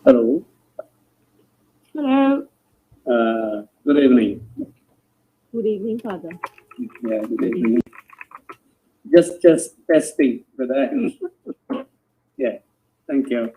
Hello. Hello. Good evening. Good evening, Father. Yeah, good evening. Just testing whether yeah, thank you.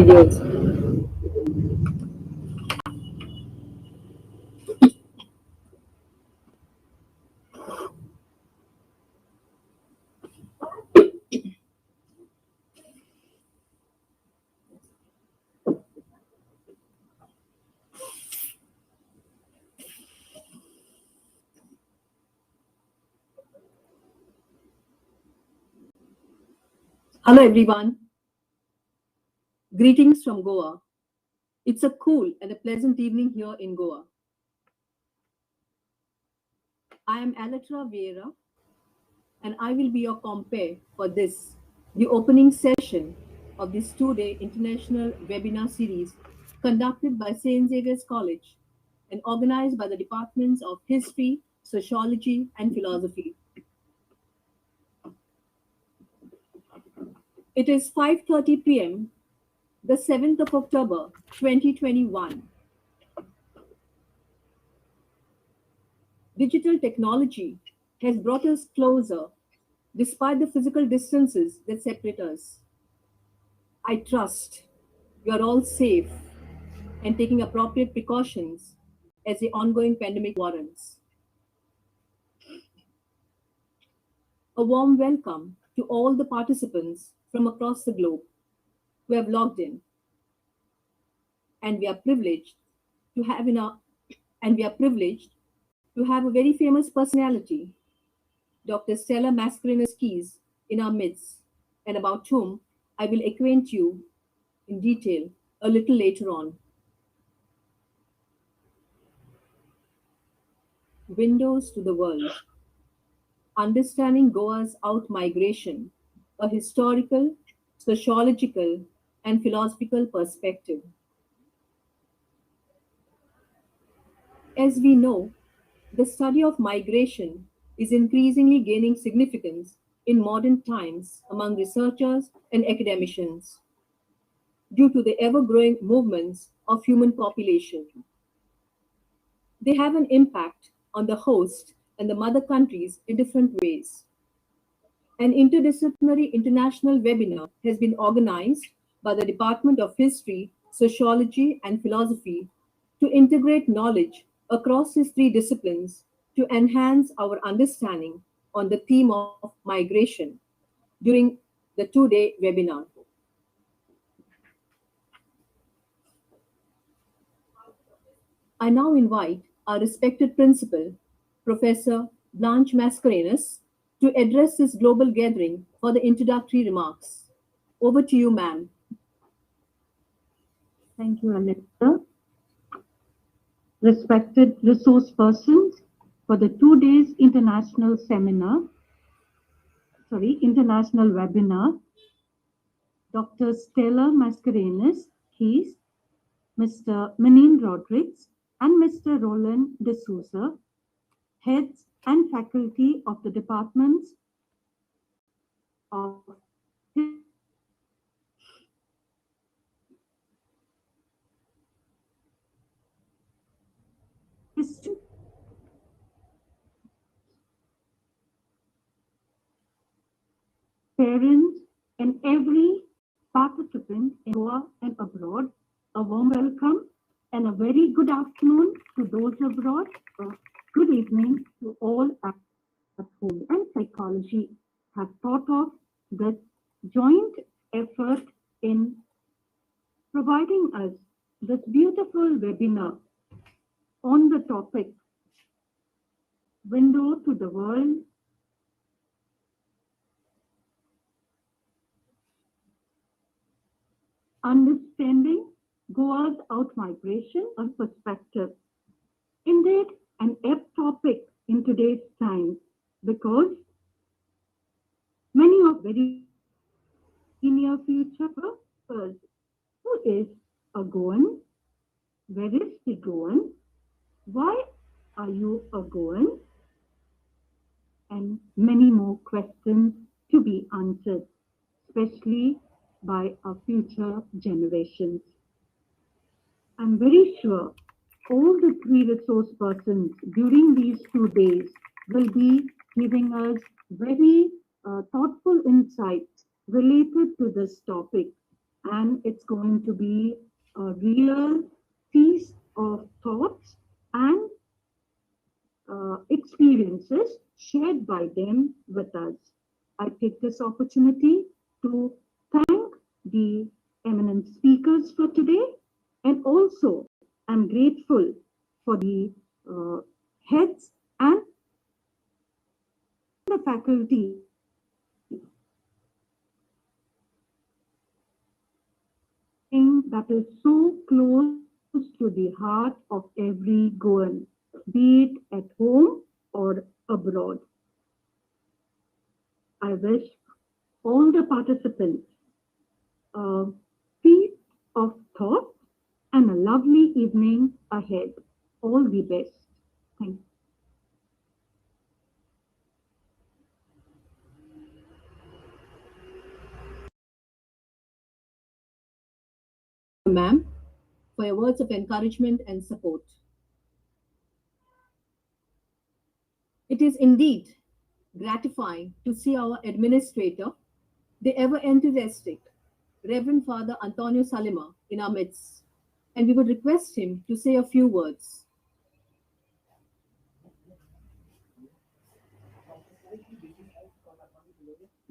years. Hello everyone. Greetings from Goa. It's a cool and a pleasant evening here in Goa. I am Alatra Vieira and I will be your compere for this, the opening session of this two-day international webinar series conducted by St. Xavier's College and organized by the Departments of History, Sociology and Philosophy. It is 5:30 p.m., the 7th of October, 2021. Digital technology has brought us closer despite the physical distances that separate us. I trust you are all safe and taking appropriate precautions as the ongoing pandemic warrants. A warm welcome to all the participants from across the globe who have logged in. And we are privileged to have a very famous personality, Dr. Stella Mascarenhas in our midst, and about whom I will acquaint you in detail a little later on. Windows to the World. Understanding Goa's out-migration, a historical, sociological, and philosophical perspective. As we know, the study of migration is increasingly gaining significance in modern times among researchers and academicians due to the ever-growing movements of human population. They have an impact on the host and the mother countries in different ways. An interdisciplinary international webinar has been organized by the Department of History, Sociology, and Philosophy to integrate knowledge across these three disciplines to enhance our understanding on the theme of migration during the two-day webinar. I now invite our respected principal, Professor Blanche Mascarenhas, to address this global gathering for the introductory remarks. Over to you, ma'am. Thank you, Alexa. Respected resource persons for the 2 days international webinar, Dr. Stella Mascarenhas, Mr. Menin Rodriguez, and Mr. Roland de Souza, heads and faculty of the departments of history, parents, and every participant in Goa and abroad, a warm welcome and a very good afternoon to those abroad. Good evening to all at home. And psychology have thought of this joint effort in providing us this beautiful webinar on the topic Window to the World, Understanding Goa's Out-Migration or Perspective. Indeed, an apt topic in today's time because many of very near future first, who is a Goan? Where is the Goan? Why are you a Goan? And many more questions to be answered, especially by our future generations. I'm very sure all the three resource persons during these 2 days will be giving us very thoughtful insights related to this topic and it's going to be a real feast of thoughts and experiences shared by them with us. I take this opportunity to thank the eminent speakers for today, and also I'm grateful for the heads and the faculty that is so close to the heart of every Goan, be it at home or abroad. I wish all the participants a feast of thought and a lovely evening ahead. All the best. Thank you. Ma'am, for your words of encouragement and support. It is indeed gratifying to see our administrator, the ever enthusiastic Reverend Father Antonio Salima, in our midst, and we would request him to say a few words.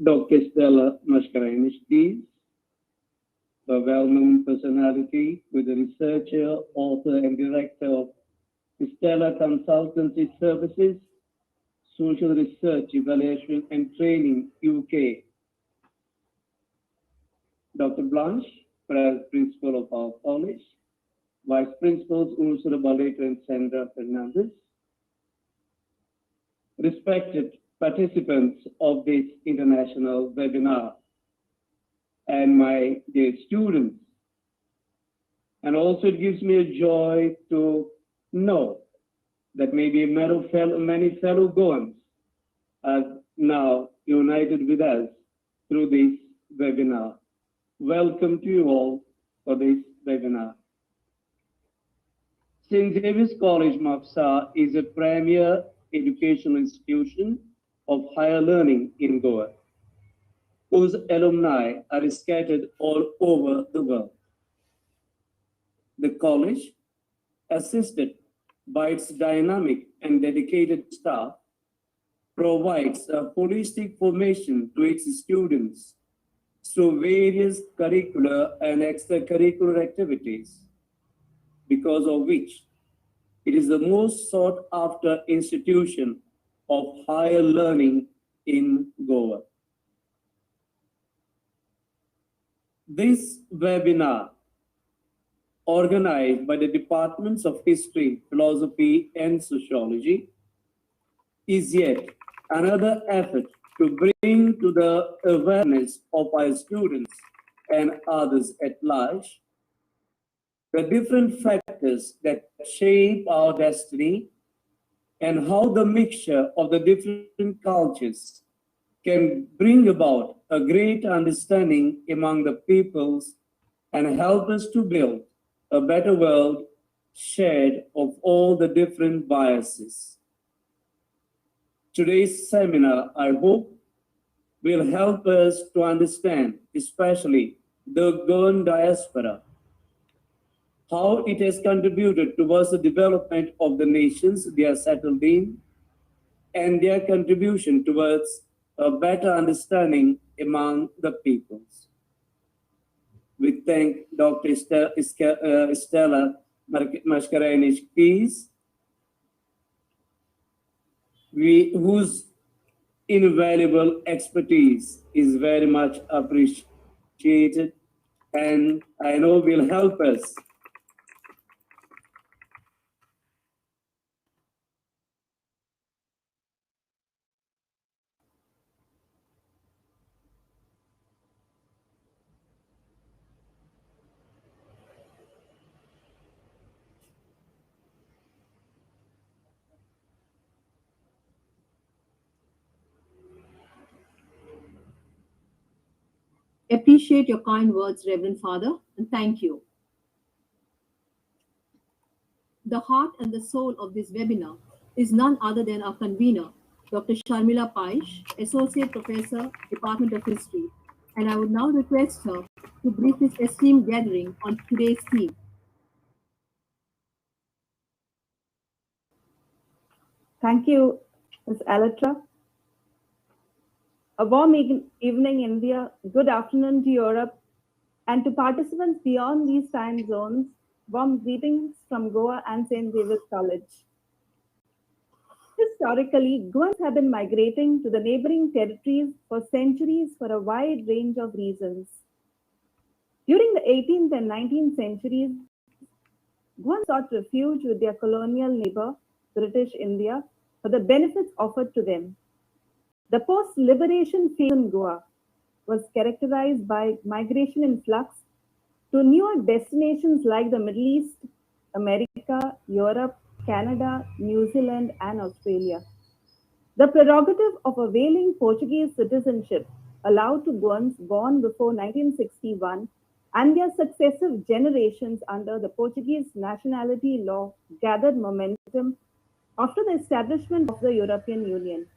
Dr. Stella Mascarenhas, please. A well-known personality with a researcher, author, and director of Stella Consultancy Services, Social Research Evaluation and Training, UK. Dr. Blanche, Principal of our college, Vice Principals Ursula Baleta and Sandra Fernandez. Respected participants of this international webinar, and my dear students. And also it gives me a joy to know that maybe many fellow Goans are now united with us through this webinar. Welcome to you all for this webinar. St. Xavier's College, Mapusa is a premier educational institution of higher learning in Goa, whose alumni are scattered all over the world. The college, assisted by its dynamic and dedicated staff, provides a holistic formation to its students through various curricular and extracurricular activities, because of which it is the most sought after institution of higher learning in Goa. This webinar, organized by the Departments of History, Philosophy, and Sociology, is yet another effort to bring to the awareness of our students and others at large the different factors that shape our destiny and how the mixture of the different cultures can bring about a great understanding among the peoples and help us to build a better world shared of all the different biases. Today's seminar, I hope, will help us to understand, especially the Goan diaspora, how it has contributed towards the development of the nations they are settled in, and their contribution towards a better understanding among the peoples. We thank Dr. Stella Mascarenhas, whose invaluable expertise is very much appreciated, and I know will help us Appreciate your kind words, Reverend Father, and thank you. The heart and the soul of this webinar is none other than our convener, Dr. Sharmila Paish, Associate Professor, Department of History, and I would now request her to brief this esteemed gathering on today's theme. Thank you, Ms. Alatra. A warm evening, India. Good afternoon to Europe. And to participants beyond these time zones, warm greetings from Goa and St. Xavier's College. Historically, Goans have been migrating to the neighboring territories for centuries for a wide range of reasons. During the 18th and 19th centuries, Goans sought refuge with their colonial neighbor, British India, for the benefits offered to them. The post-liberation phase in Goa was characterized by migration in flux to newer destinations like the Middle East, America, Europe, Canada, New Zealand, and Australia. The prerogative of availing Portuguese citizenship allowed to Goans born before 1961 and their successive generations under the Portuguese nationality law gathered momentum after the establishment of the European Union.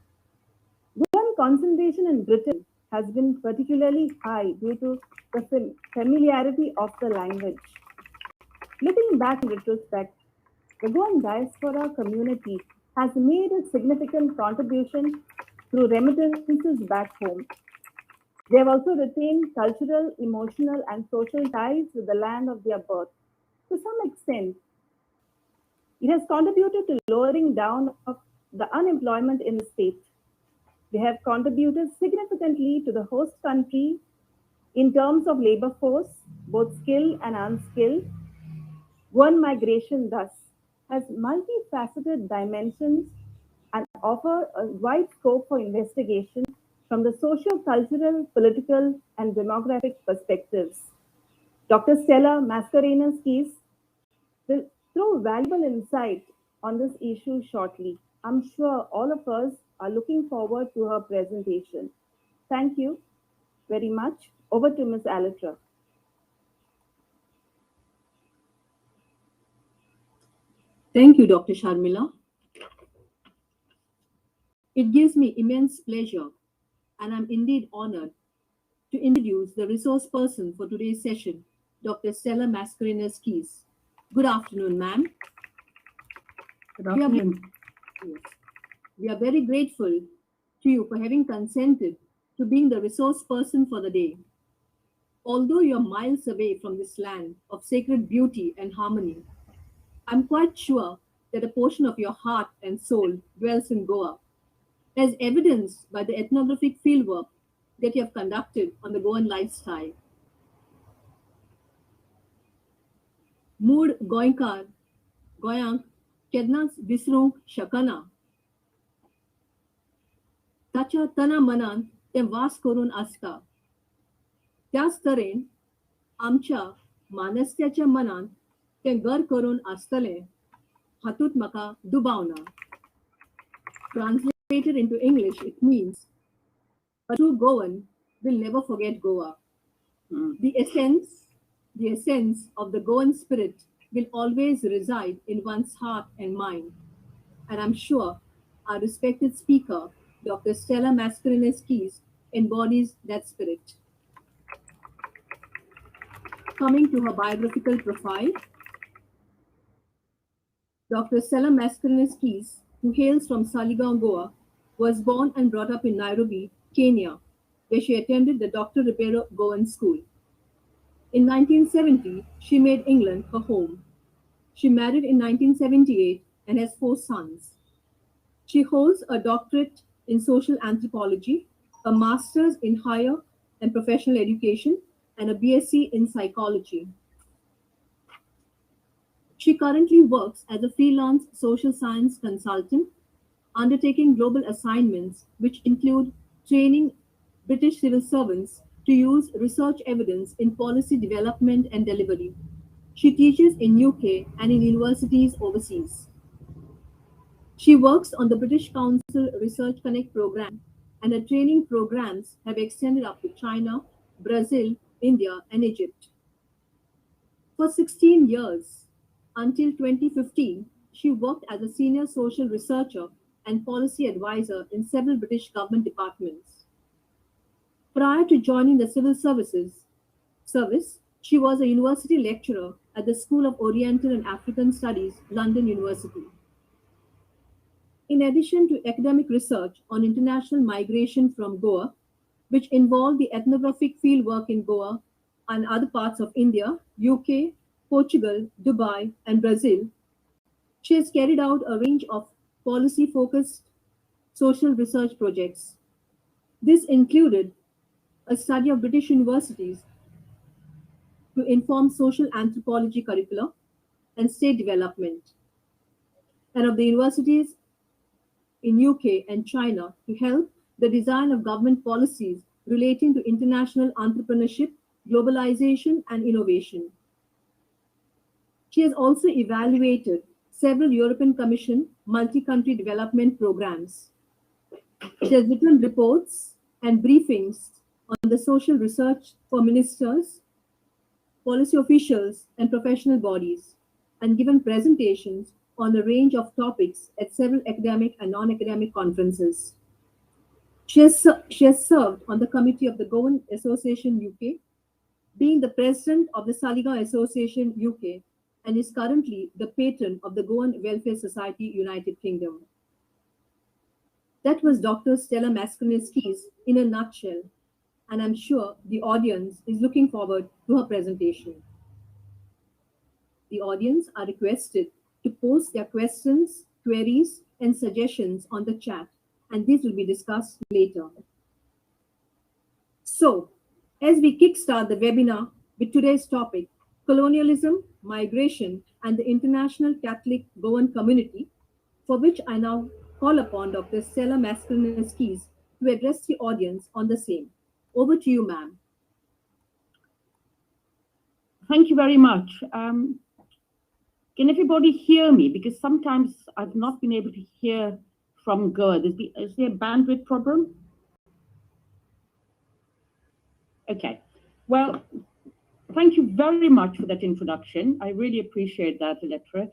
Goan concentration in Britain has been particularly high due to the familiarity of the language. Looking back in retrospect, the Goan diaspora community has made a significant contribution through remittances back home. They have also retained cultural, emotional, and social ties with the land of their birth. To some extent, it has contributed to lowering down of the unemployment in the state. They have contributed significantly to the host country in terms of labor force, both skilled and unskilled. Goan migration thus has multifaceted dimensions and offer a wide scope for investigation from the socio-cultural, political, and demographic perspectives. Dr. Stella Mascarenhas will throw valuable insight on this issue shortly. I'm sure all of us are looking forward to her presentation. Thank you very much. Over to Ms. Alatra. Thank you, Dr. Sharmila. It gives me immense pleasure, and I'm indeed honored to introduce the resource person for today's session, Dr. Stella Mascarenhas. Good afternoon, ma'am. Good afternoon. We are very grateful to you for having consented to being the resource person for the day. Although you're miles away from this land of sacred beauty and harmony, I'm quite sure that a portion of your heart and soul dwells in Goa, as evidenced by the ethnographic fieldwork that you have conducted on the Goan lifestyle. Mood Goinkar, Goyank, Kednas Visrung Shakana. Tacha Tana Manan, te vas korun aska. त्याच तरेन आमच्या मानस्त्याच्या मनात ते घर करून आसतले हातूंत म्हाका दुबाव ना. Translated into English, it means a true Goan will never forget Goa. The essence of the Goan spirit will always reside in one's heart and mind. And I'm sure our respected speaker, Dr. Stella Mascarenhas embodies that spirit. Coming to her biographical profile, Dr. Stella Mascarenhas, who hails from Saligaon, Goa, was born and brought up in Nairobi, Kenya, where she attended the Dr. Ribeiro Goan School. In 1970, she made England her home. She married in 1978 and has 4 sons. She holds a doctorate in social anthropology, a master's in higher and professional education, and a BSc in psychology. She currently works as a freelance social science consultant, undertaking global assignments which include training British civil servants to use research evidence in policy development and delivery. She teaches in UK and in universities overseas. She works on the British Council Research Connect program, and her training programs have extended up to China, Brazil, India, and Egypt. For 16 years, until 2015, she worked as a senior social researcher and policy advisor in several British government departments. Prior to joining the civil service, she was a university lecturer at the School of Oriental and African Studies, London University. In addition to academic research on international migration from Goa, which involved the ethnographic fieldwork in Goa and other parts of India, UK, Portugal, Dubai, and Brazil, she has carried out a range of policy-focused social research projects. This included a study of British universities to inform social anthropology curricula and state development, and of the universities in UK and China to help the design of government policies relating to international entrepreneurship, globalization, and innovation. She has also evaluated several European Commission multi-country development programs. She has written reports and briefings on the social research for ministers, policy officials, and professional bodies, and given presentations on a range of topics at several academic and non-academic conferences. She has served on the committee of the Goan Association UK, being the president of the Saliga Association UK, and is currently the patron of the Goan Welfare Society, United Kingdom. That was Dr. Stella Mascarenhas in a nutshell, and I'm sure the audience is looking forward to her presentation. The audience are requested to post their questions, queries, and suggestions on the chat, and these will be discussed later. So, as we kickstart the webinar with today's topic, colonialism, migration, and the international Catholic Goan community, for which I now call upon Dr. Stella Mascarenhas to address the audience on the same. Over to you, ma'am. Thank you very much. Can everybody hear me? Because sometimes I've not been able to hear from Goa. Is there a bandwidth problem? Okay. Well, thank you very much for that introduction. I really appreciate that, Elettra.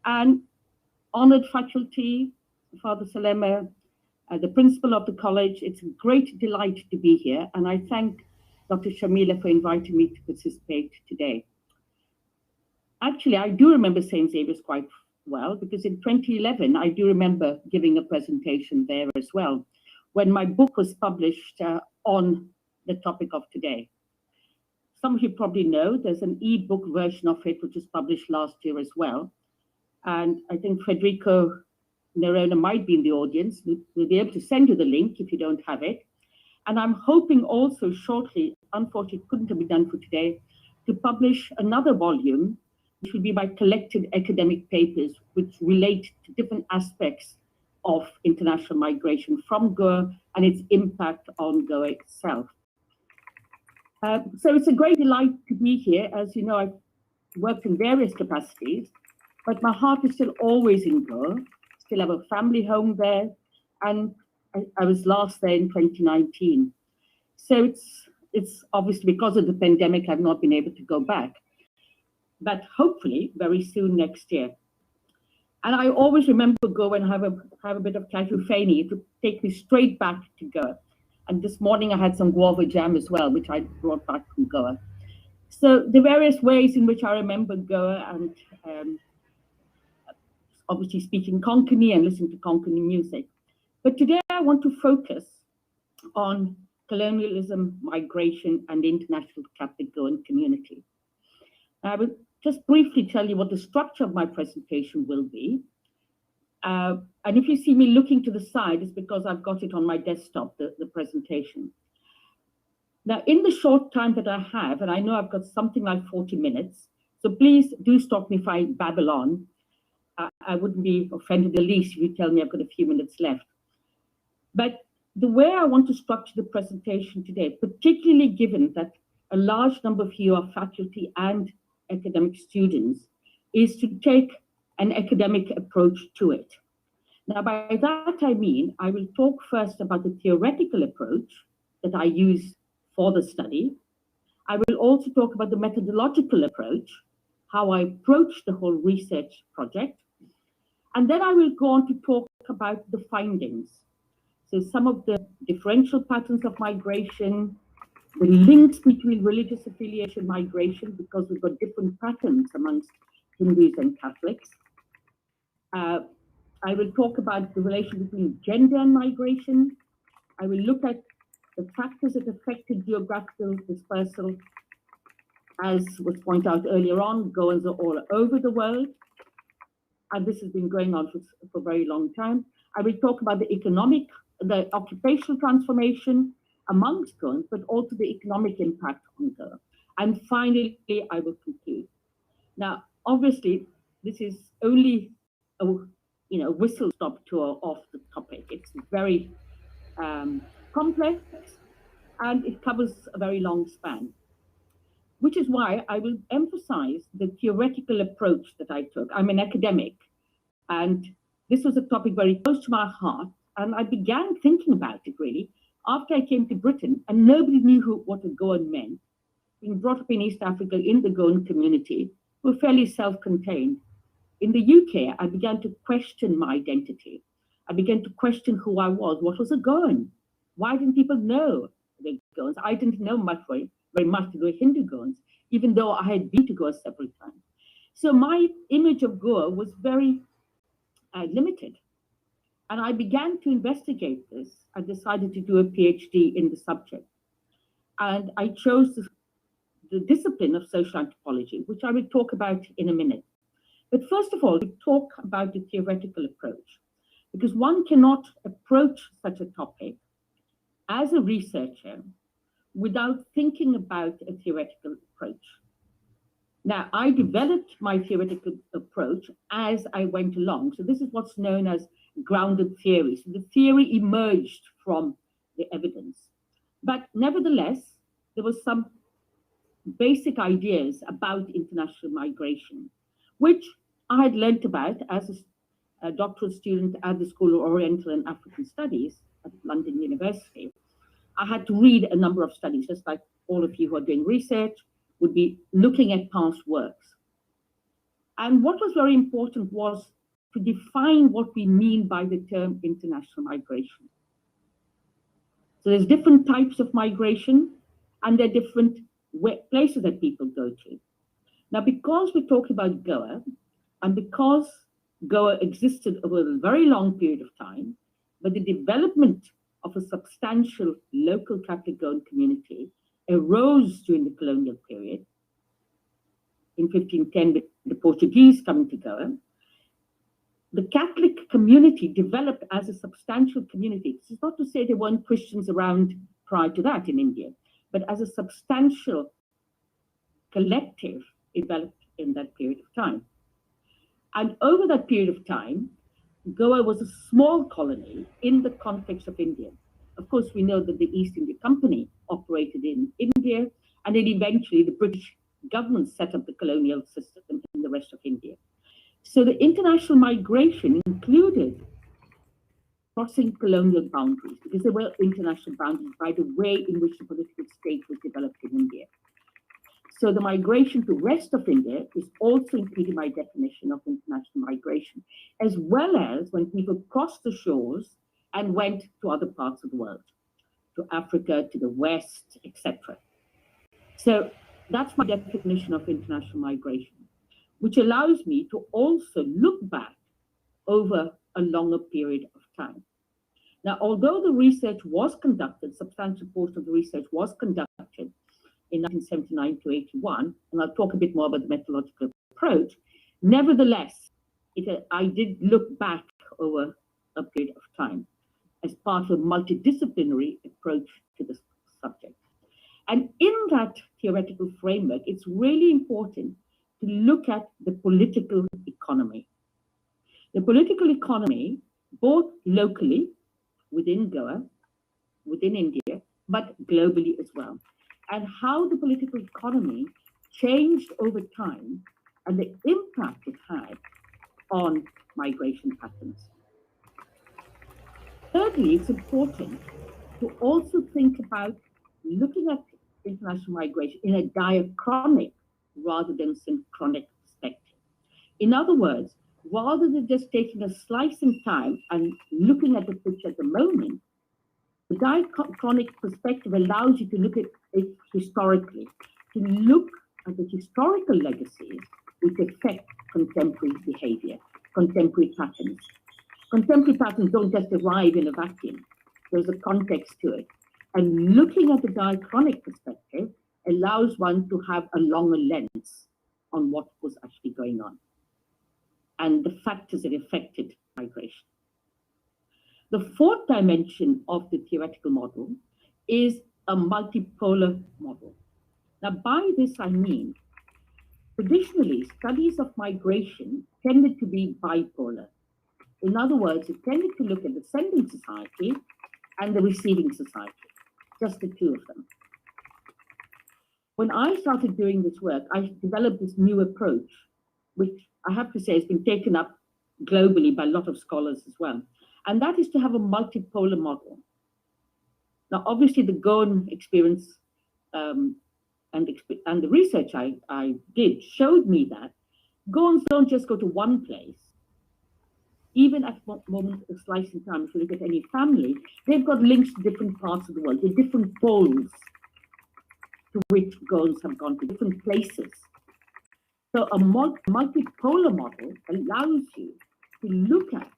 And honored faculty, Father Salema, the principal of the college, it's a great delight to be here. And I thank Dr. Shamila for inviting me to participate today. Actually, I do remember St. Xavier's quite well, because in 2011, I do remember giving a presentation there as well, when my book was published on the topic of today. Some of you probably know there's an e-book version of it, which was published last year as well. And I think Federico Nerona might be in the audience. We'll be able to send you the link if you don't have it. And I'm hoping also shortly, unfortunately it couldn't have been done for today, to publish another volume, which will be my collected academic papers, which relate to different aspects of international migration from Goa and its impact on Goa itself. So it's a great delight to be here. As you know, I've worked in various capacities, but my heart is still always in Goa. Still have a family home there, and I was last there in 2019. So it's obviously because of the pandemic, I've not been able to go back, but hopefully very soon next year. And I always remember Goa and have a bit of cajufeni to take me straight back to Goa. And this morning I had some guava jam as well, which I brought back from Goa. So the various ways in which I remember Goa, and obviously speaking Konkani and listening to Konkani music. But today I want to focus on colonialism, migration, and the international Catholic Goan community. I will just briefly tell you what the structure of my presentation will be. And if you see me looking to the side, it's because I've got it on my desktop, the presentation. Now, in the short time that I have, and I know I've got something like 40 minutes, so please do stop me if I babble on. I wouldn't be offended the least if you tell me I've got a few minutes left. But the way I want to structure the presentation today, particularly given that a large number of you are faculty and academic students, is to take an academic approach to it. Now, by that I mean, I will talk first about the theoretical approach that I use for the study. I will also talk about the methodological approach, how I approach the whole research project. And then I will go on to talk about the findings. So some of the differential patterns of migration, the links between religious affiliation, migration, because we've got different patterns amongst Hindus and Catholics. I will talk about the relation between gender and migration. I will look at the factors that affected geographical dispersal. As was pointed out earlier on, Goans are all over the world, and this has been going on for a very long time. I will talk about the occupational transformation amongst Goans, but also the economic impact on Goa. And finally, I will conclude. Now, obviously, this is only a whistle-stop tour of the topic. It's very complex, and it covers a very long span, which is why I will emphasize the theoretical approach that I took. I'm an academic, and this was a topic very close to my heart, and I began thinking about it really after I came to Britain, and nobody knew what a Goan meant. Being brought up in East Africa in the Goan community, were fairly self-contained. In the UK, I began to question my identity. I began to question who I was. What was a Goan? Why didn't people know the Goans? I didn't know much, very much to the Hindu Goans, even though I had been to Goa several times. So my image of Goa was very limited. And I began to investigate this. I decided to do a PhD in the subject. And I chose the discipline of social anthropology, which I will talk about in a minute. But first of all, we talk about the theoretical approach, because one cannot approach such a topic as a researcher without thinking about a theoretical approach. Now, I developed my theoretical approach as I went along. So this is what's known as grounded theory. So the theory emerged from the evidence. But nevertheless, there was some basic ideas about international migration, which I had learnt about as a doctoral student at the School of Oriental and African Studies at London University. I had to read a number of studies, just like all of you who are doing research would be looking at past works. And what was very important was to define what we mean by the term international migration. So there's different types of migration, and there are different places that people go to. Now, because we're talking about Goa, and because Goa existed over a very long period of time, but the development of a substantial local Catholic Goan community arose during the colonial period. In 1510, with the Portuguese coming to Goa, the Catholic community developed as a substantial community. This is not to say there weren't Christians around prior to that in India, but as a substantial collective developed in that period of time. And over that period of time, Goa was a small colony in the context of India. Of course, we know that the East India Company operated in India, and then eventually the British government set up the colonial system in the rest of India. So the international migration included crossing colonial boundaries, because there were international boundaries by the way in which the political state was developed in India. So the migration to rest of India is also included by definition of international migration, as well as when people crossed the shores and went to other parts of the world, to Africa, to the West, etc. So that's my definition of international migration, which allows me to also look back over a longer period of time. Now, although the research was conducted, substantial portion of the research was conducted in 1979 to 81, and I'll talk a bit more about the methodological approach, nevertheless, I did look back over a period of time as part of a multidisciplinary approach to the subject. And in that theoretical framework, it's really important to look at the political economy. The political economy, both locally, within Goa, within India, but globally as well, and how the political economy changed over time and the impact it had on migration patterns. Thirdly, it's important to also think about looking at international migration in a diachronic rather than synchronic perspective. In other words, rather than just taking a slice in time and looking at the picture at the moment, The diachronic perspective allows you to look at it historically, to look at the historical legacies which affect contemporary behavior, contemporary patterns. Contemporary patterns don't just arrive in a vacuum. There's a context to it. And looking at the diachronic perspective allows one to have a longer lens on what was actually going on and the factors that affected migration. The fourth dimension of the theoretical model is a multipolar model. Now, by this I mean, traditionally, studies of migration tended to be bipolar. In other words, it tended to look at the sending society and the receiving society, just the two of them. When I started doing this work, I developed this new approach, which I have to say has been taken up globally by a lot of scholars as well. And that is to have a multipolar model. Now, obviously, the Goan experience and the research I did showed me that Goans don't just go to one place. Even at one moment, a slice in time, if you look at any family, they've got links to different parts of the world, to different poles to which Goans have gone to, different places. So a multipolar model allows you to look at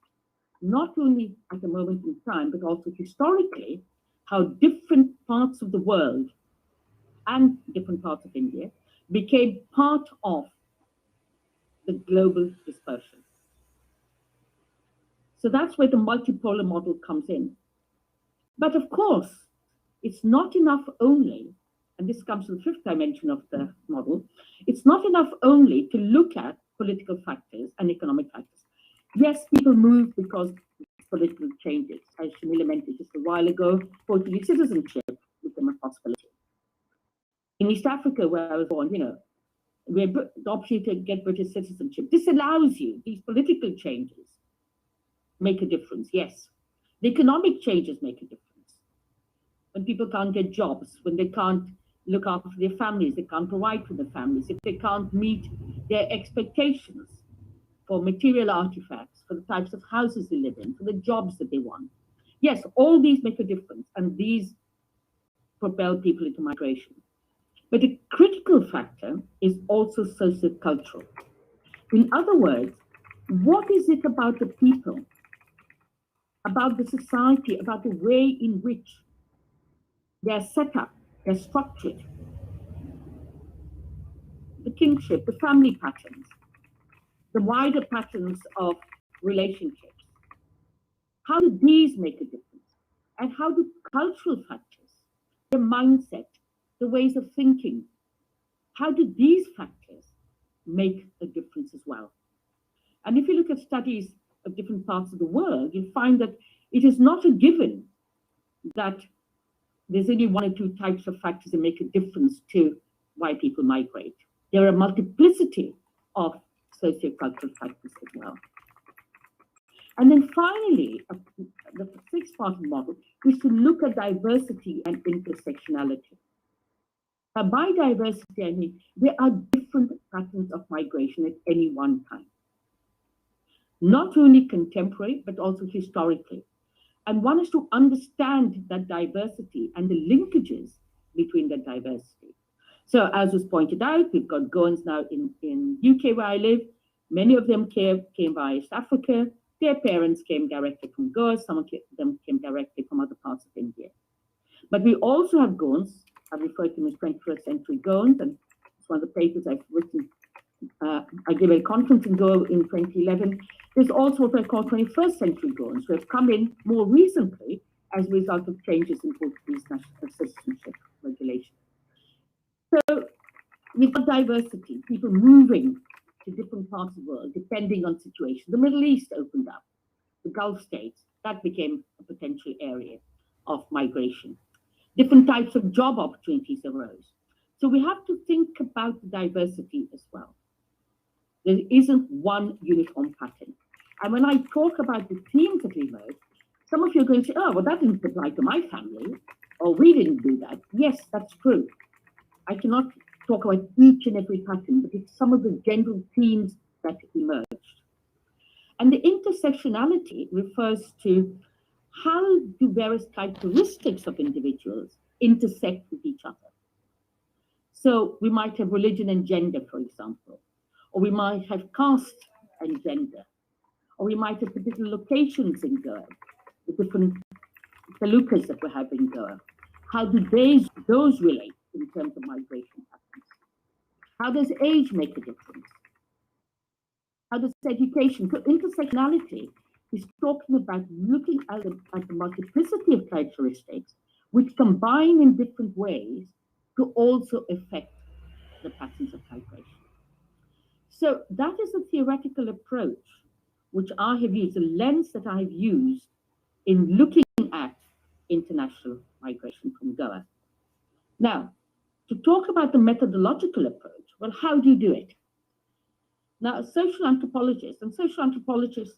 not only at a moment in time, but also historically, how different parts of the world and different parts of India became part of the global dispersion. So that's where the multipolar model comes in. But of course, it's not enough only, and this comes to the fifth dimension of the model, it's not enough only to look at political factors and economic factors. Yes, people move because of political changes. As Shamila mentioned just a while ago, Portuguese citizenship became a possibility. In East Africa, where I was born, we had the opportunity to get British citizenship. This allows you, these political changes make a difference, yes. The economic changes make a difference. When people can't get jobs, when they can't look after their families, they can't provide for their families, if they can't meet their expectations for material artifacts, for the types of houses they live in, for the jobs that they want. Yes, all these make a difference, and these propel people into migration. But a critical factor is also sociocultural. In other words, what is it about the people, about the society, about the way in which they're set up, they're structured, the kinship, the family patterns, the wider patterns of relationships. How do these make a difference? And how do cultural factors, the mindset, the ways of thinking, how do these factors make a difference as well? And if you look at studies of different parts of the world, you'll find that it is not a given that there's only one or two types of factors that make a difference to why people migrate. There are a multiplicity of sociocultural factors as well. And then finally, the sixth part of the model is to look at diversity and intersectionality. Now, by diversity, I mean there are different patterns of migration at any one time. Not only contemporary, but also historically. And one is to understand that diversity and the linkages between that diversity. So as was pointed out, we've got Goans now in UK where I live. Many of them came via East Africa. Their parents came directly from Goa. Some of them came directly from other parts of India. But we also have Goans. I refer to them as 21st century Goans, and it's one of the papers I've written. I gave a conference in Goa in 2011. There's also what I call 21st century Goans, who have come in more recently as a result of changes in Portuguese national citizenship regulation. So we've got diversity, people moving to different parts of the world, depending on situation. The Middle East opened up, the Gulf states, that became a potential area of migration. Different types of job opportunities arose. So we have to think about the diversity as well. There isn't one uniform pattern. And when I talk about the themes that emerge, some of you are going to say, oh, well, that didn't apply to my family, or we didn't do that. Yes, that's true. I cannot talk about each and every pattern, but it's some of the general themes that emerged. And the intersectionality refers to how do various characteristics of individuals intersect with each other? So we might have religion and gender, for example, or we might have caste and gender, or we might have particular locations in Goa, the different talukas that we have in Goa. How do those relate in terms of migration patterns? How does age make a difference? How does education? So intersectionality is talking about looking at the multiplicity of characteristics which combine in different ways to also affect the patterns of migration. So that is a theoretical approach which I have used, the lens that I've used in looking at international migration from Goa. Now, to talk about the methodological approach, well, how do you do it? Now, social anthropologists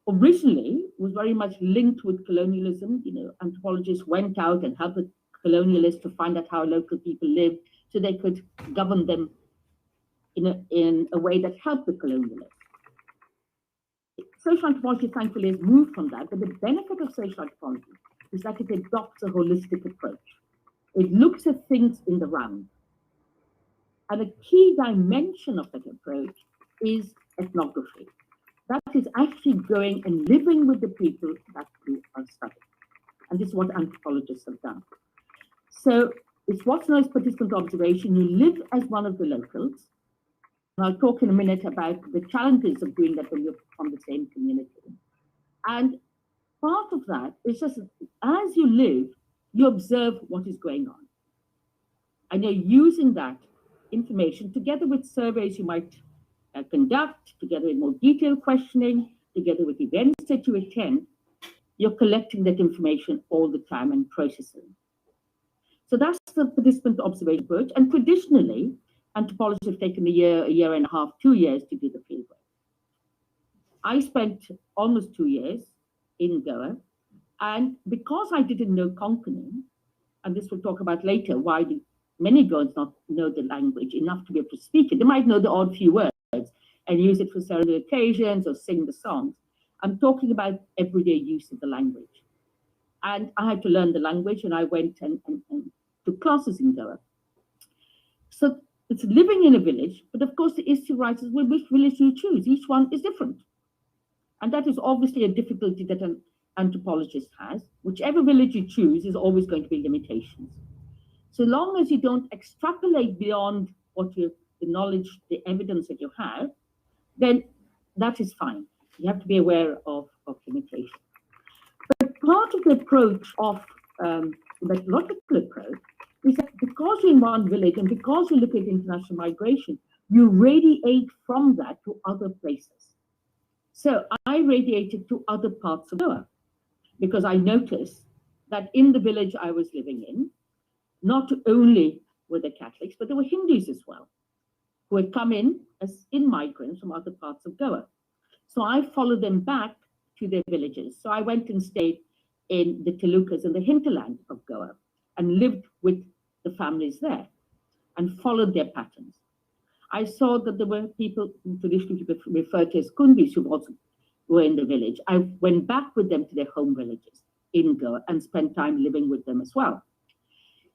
originally was very much linked with colonialism. You know, anthropologists went out and helped the colonialists to find out how local people lived so they could govern them in a way that helped the colonialists. Social anthropology, thankfully, has moved from that, but the benefit of social anthropology is that it adopts a holistic approach. It looks at things in the round. And a key dimension of that approach is ethnography. That is actually going and living with the people that we are studying. And this is what anthropologists have done. So it's what's known as participant observation. You live as one of the locals. And I'll talk in a minute about the challenges of doing that when you're from the same community. And part of that is just as you live, you observe what is going on. And you're using that information together with surveys you might conduct, together with more detailed questioning, together with events that you attend. You're collecting that information all the time and processing. So that's the participant observation approach. And traditionally, anthropologists have taken a year and a half, 2 years to do the fieldwork. I spent almost 2 years in Goa. And because I didn't know Konkani, and this we'll talk about later, why many Goans not know the language enough to be able to speak it. They might know the odd few words and use it for certain occasions or sing the songs. I'm talking about everyday use of the language. And I had to learn the language, and I went and took classes in Goa. So it's living in a village, but of course the issue arises with which village you choose. Each one is different. And that is obviously a difficulty that an anthropologist has. Whichever village you choose is always going to be limitations. So long as you don't extrapolate beyond what the knowledge, the evidence that you have, then that is fine. You have to be aware of limitations. But part of the approach of the methodological approach is that because you're in one village and because you look at international migration, you radiate from that to other places. So I radiated to other parts of Goa because I noticed that in the village I was living in, not only were there Catholics, but there were Hindus as well, who had come in as migrants from other parts of Goa. So I followed them back to their villages. So I went and stayed in the talukas and the hinterland of Goa and lived with the families there and followed their patterns. I saw that there were people who traditionally referred to as kundis who also were in the village. I went back with them to their home villages in Goa and spent time living with them as well.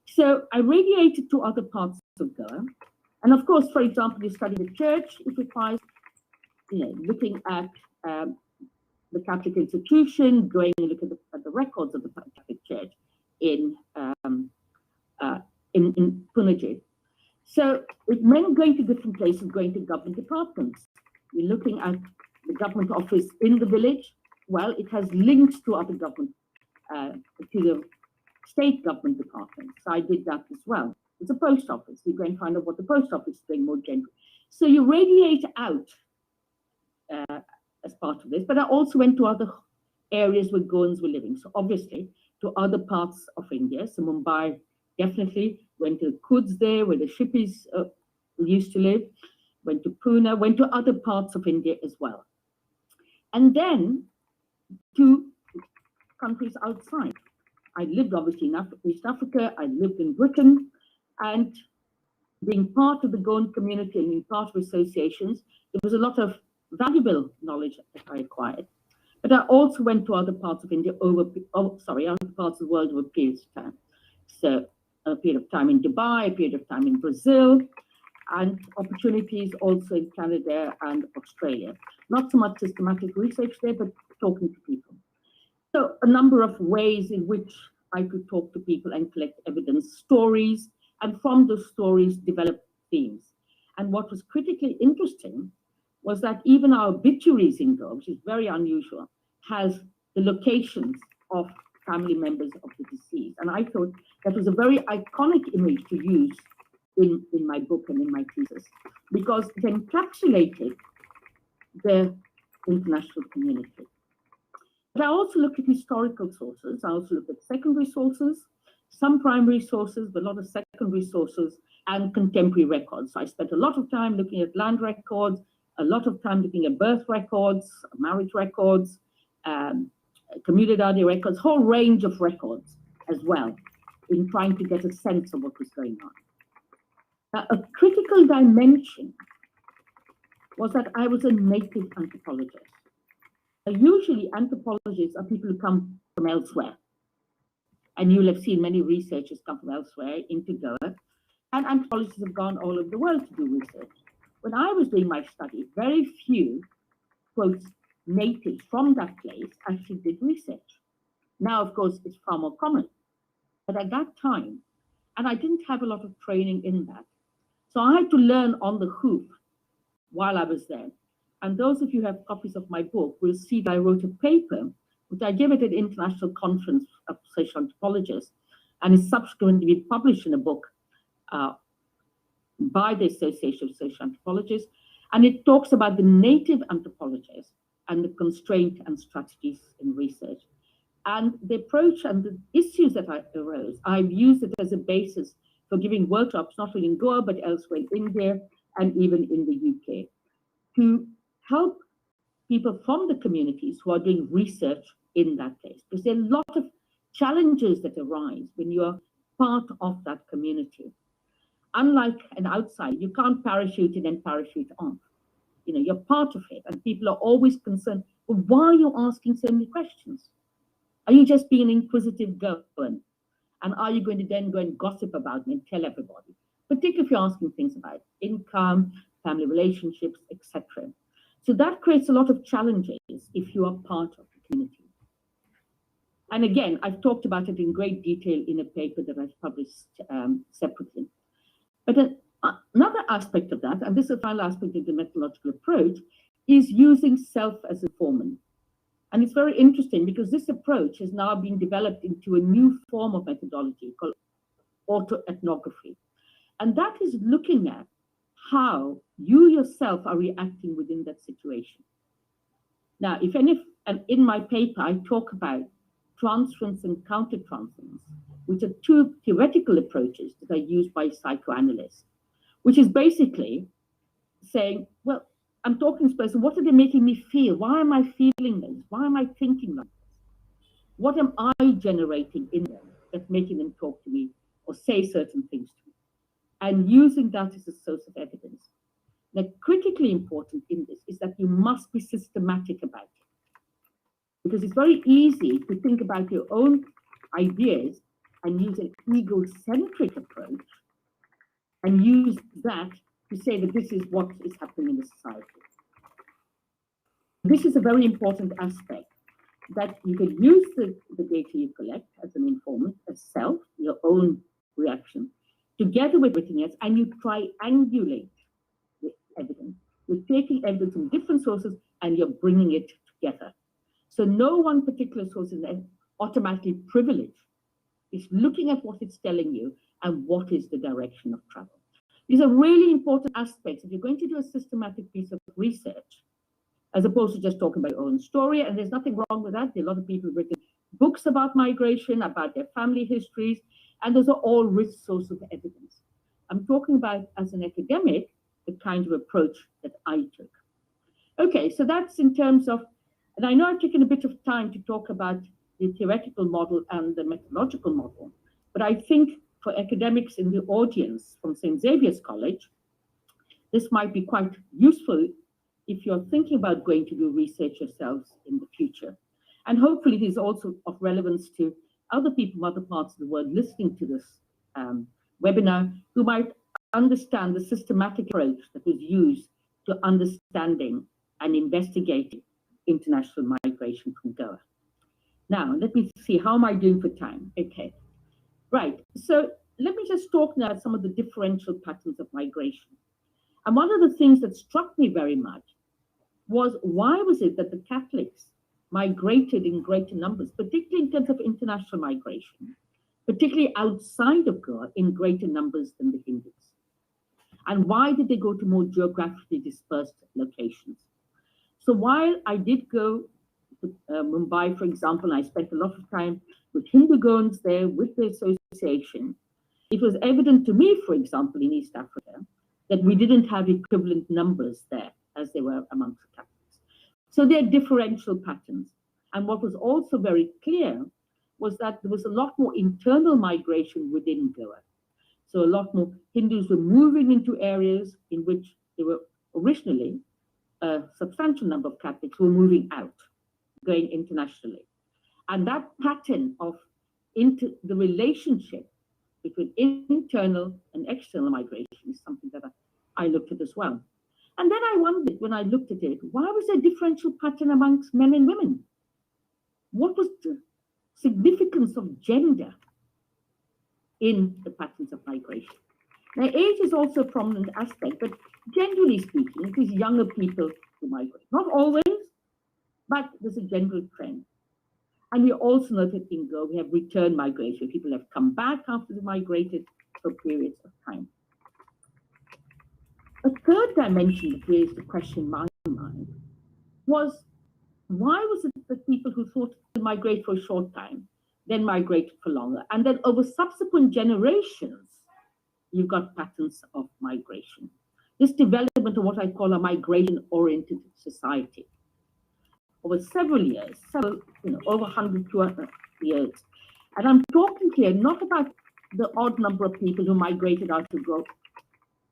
So I radiated to other parts of Goa. And of course, for example, you study the church, it requires, looking at the Catholic institution, going and look at the records of the Catholic Church in Punjab. So it meant going to different places, going to government departments. You're looking at the government office in the village. Well, it has links to other government, to the state government departments. So I did that as well. It's a post office. You go and find out what the post office is doing more generally. So you radiate out as part of this. But I also went to other areas where Goans were living. So obviously to other parts of India. So Mumbai, definitely went to Kuds there, where the Shippis used to live. Went to Pune, went to other parts of India as well. And then to countries outside. I lived obviously in East Africa, I lived in Britain, and being part of the Goan community and being part of associations, there was a lot of valuable knowledge that I acquired. But But I also went to other parts of India other parts of the world over periods of time. So a period of time in Dubai, a period of time in Brazil, and opportunities also in Canada and Australia. Not so much systematic research there, but talking to people. So a number of ways in which I could talk to people and collect evidence, stories, and from those stories develop themes. And what was critically interesting was that even our obituaries in Goa, which is very unusual, has the locations of family members of the deceased. And I thought that was a very iconic image to use in my book and in my thesis, because it encapsulated the international community. But I also looked at historical sources. I also looked at secondary sources, some primary sources, but a lot of secondary sources, and contemporary records. So I spent a lot of time looking at land records, a lot of time looking at birth records, marriage records, community records, whole range of records as well, in trying to get a sense of what was going on. Now, a critical dimension was that I was a native anthropologist. Usually anthropologists are people who come from elsewhere. And you'll have seen many researchers come from elsewhere into Goa, and anthropologists have gone all over the world to do research. When I was doing my study, very few, quote, natives from that place actually did research. Now, of course, it's far more common. But at that time, and I didn't have a lot of training in that, so I had to learn on the hoof while I was there. And those of you who have copies of my book will see that I wrote a paper, which I gave at an international conference of social anthropologists, and is subsequently been published in a book by the Association of Social Anthropologists. And it talks about the native anthropologists and the constraint and strategies in research. And the approach and the issues that arose, I've used it as a basis for giving workshops, not only in Goa, but elsewhere in India and even in the UK, to help people from the communities who are doing research in that place. Because there are a lot of challenges that arise when you are part of that community. Unlike an outsider, you can't parachute in and parachute off. You know, you're part of it, and people are always concerned, well, why are you asking so many questions? Are you just being an inquisitive Goan? And are you going to then go and gossip about me and tell everybody? Particularly if you're asking things about income, family relationships, etc. So that creates a lot of challenges if you are part of the community. And again, I've talked about it in great detail in a paper that I've published separately. But another aspect of that, and this is the final aspect of the methodological approach, is using self as a informant. And it's very interesting because this approach has now been developed into a new form of methodology called autoethnography. And that is looking at how you yourself are reacting within that situation. Now, and in my paper, I talk about transference and countertransference, which are two theoretical approaches that are used by psychoanalysts, which is basically saying, well, I'm talking to this person, what are they making me feel? Why am I feeling this? Why am I thinking like this? What am I generating in them that's making them talk to me or say certain things to me? And using that as a source of evidence. Now, critically important in this is that you must be systematic about it. Because it's very easy to think about your own ideas and use an egocentric approach and use that to say that this is what is happening in the society. This is a very important aspect, that you can use the data you collect as an informant, as self, your own reaction, together with everything else, and you triangulate the evidence. You're taking evidence from different sources and you're bringing it together. So no one particular source is automatically privileged. It's looking at what it's telling you and what is the direction of travel. These are really important aspects if you're going to do a systematic piece of research, as opposed to just talking about your own story. And there's nothing wrong with that. There are a lot of people who've written books about migration, about their family histories, and those are all rich sources of evidence. I'm talking about, as an academic, the kind of approach that I took. Okay, so that's in terms of, and I know I've taken a bit of time to talk about the theoretical model and the methodological model, but I think for academics in the audience from St. Xavier's College, this might be quite useful if you're thinking about going to do research yourselves in the future. And hopefully it is also of relevance to other people from other parts of the world listening to this webinar who might understand the systematic approach that was used to understanding and investigating international migration from Goa. Now, let me see, how am I doing for time? Okay, right. So let me just talk now about some of the differential patterns of migration. And one of the things that struck me very much was, why was it that the Catholics migrated in greater numbers, particularly in terms of international migration, particularly outside of Goa, in greater numbers than the Hindus? And why did they go to more geographically dispersed locations? So while I did go to Mumbai, for example, I spent a lot of time with Hindu Goans there, with the association, it was evident to me, for example, in East Africa, that we didn't have equivalent numbers there as they were amongst the Catholics. So there are differential patterns. And what was also very clear was that there was a lot more internal migration within Goa. So a lot more Hindus were moving into areas in which they were originally, a substantial number of Catholics were moving out, going internationally. And that pattern of the relationship between internal and external migration is something that I looked at as well. And then I wondered, when I looked at it, why was there a differential pattern amongst men and women? What was the significance of gender in the patterns of migration? Now, age is also a prominent aspect, but generally speaking, it is younger people who migrate. Not always, but there's a general trend. And we also know that in Goa, we have return migration. People have come back after they migrated for periods of time. A third dimension that raised the question in my mind was, why was it that people who thought to migrate for a short time then migrated for longer? And then over subsequent generations, you've got patterns of migration. This development of what I call a migration-oriented society over several years, over 100, 200 years. And I'm talking here not about the odd number of people who migrated out to go,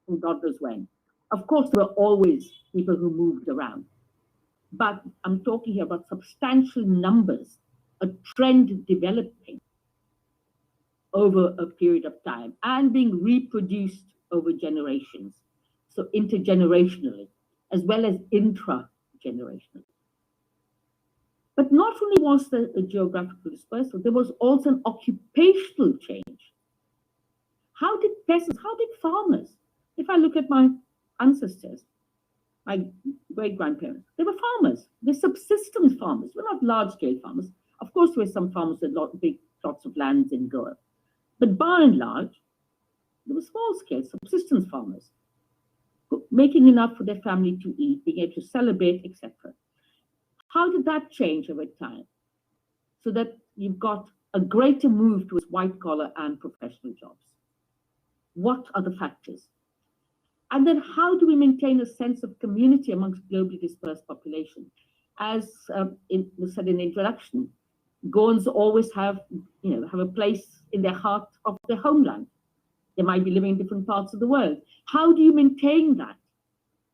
who God knows when. Of course, there were always people who moved around. But I'm talking here about substantial numbers, a trend developing over a period of time and being reproduced over generations. So intergenerationally, as well as intra-generationally. But not only was there a geographical dispersal, there was also an occupational change. How did peasants, how did farmers, if I look at my ancestors, my great-grandparents, they were farmers. They're subsistence farmers. We're not large-scale farmers. Of course, there were some farmers with big plots of lands in Goa. But by and large, they were small-scale subsistence farmers, making enough for their family to eat, being able to celebrate, etc. How did that change over time? So that you've got a greater move towards white-collar and professional jobs. What are the factors? And then how do we maintain a sense of community amongst globally dispersed population? As was said in the introduction, Goans always have a place in their heart of their homeland. They might be living in different parts of the world. How do you maintain that?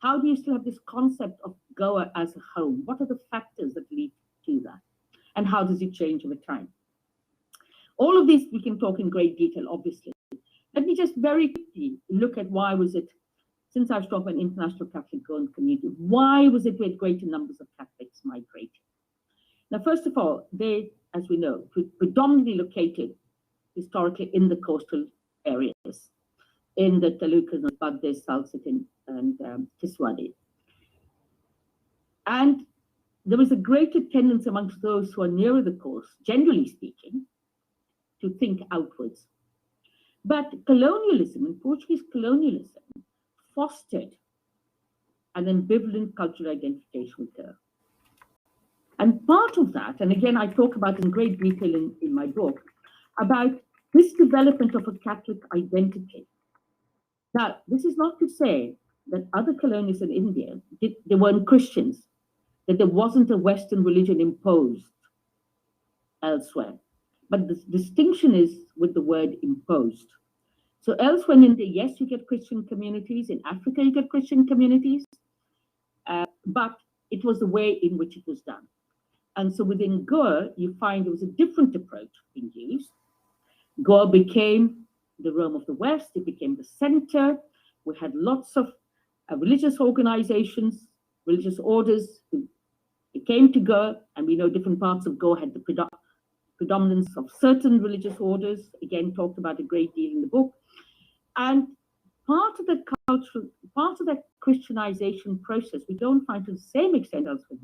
How do you still have this concept of Goa as a home? What are the factors that lead to that? And how does it change over time? All of this we can talk in great detail, obviously. Let me just very quickly look at why was it, since I've talked about international Catholic Goan community, why was it we had greater numbers of Catholics migrating? Now, first of all, they, as we know, predominantly located historically in the coastal areas, in the Talukas, Baddes, Salsitin, and Tiswadi. And there was a greater tendency amongst those who are nearer the coast, generally speaking, to think outwards. But colonialism, and Portuguese colonialism, fostered an ambivalent cultural identification with Goa. And part of that, and again, I talk about in great detail in my book, about this development of a Catholic identity. Now, this is not to say that other colonies in India, they weren't Christians, that there wasn't a Western religion imposed elsewhere. But the distinction is with the word imposed. So elsewhere in India, yes, you get Christian communities. In Africa, you get Christian communities. But it was the way in which it was done. And so within Goa, you find there was a different approach being used. Goa became the Rome of the West. It became the center. We had lots of religious organizations, religious orders who came to Goa, and we know different parts of Goa had the predominance of certain religious orders, again talked about a great deal in the book. And part of the cultural, part of that Christianization process, we don't find to the same extent elsewhere,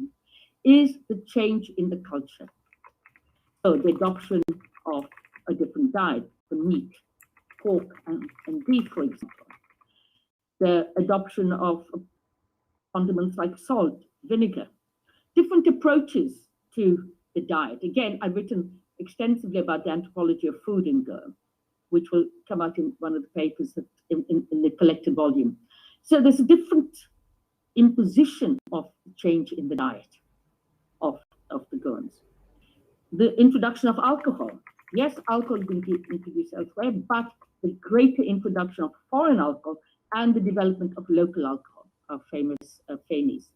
is the change in the culture. So the adoption of a different diet, the meat, pork and beef, for example. The adoption of condiments like salt, vinegar, different approaches to the diet. Again, I've written extensively about the anthropology of food in Goa, which will come out in one of the papers that in the collected volume. So there's a different imposition of change in the diet of the Goans. The introduction of alcohol. Yes, alcohol has been introduced elsewhere, but the greater introduction of foreign alcohol and the development of local alcohol, our famous Fanies.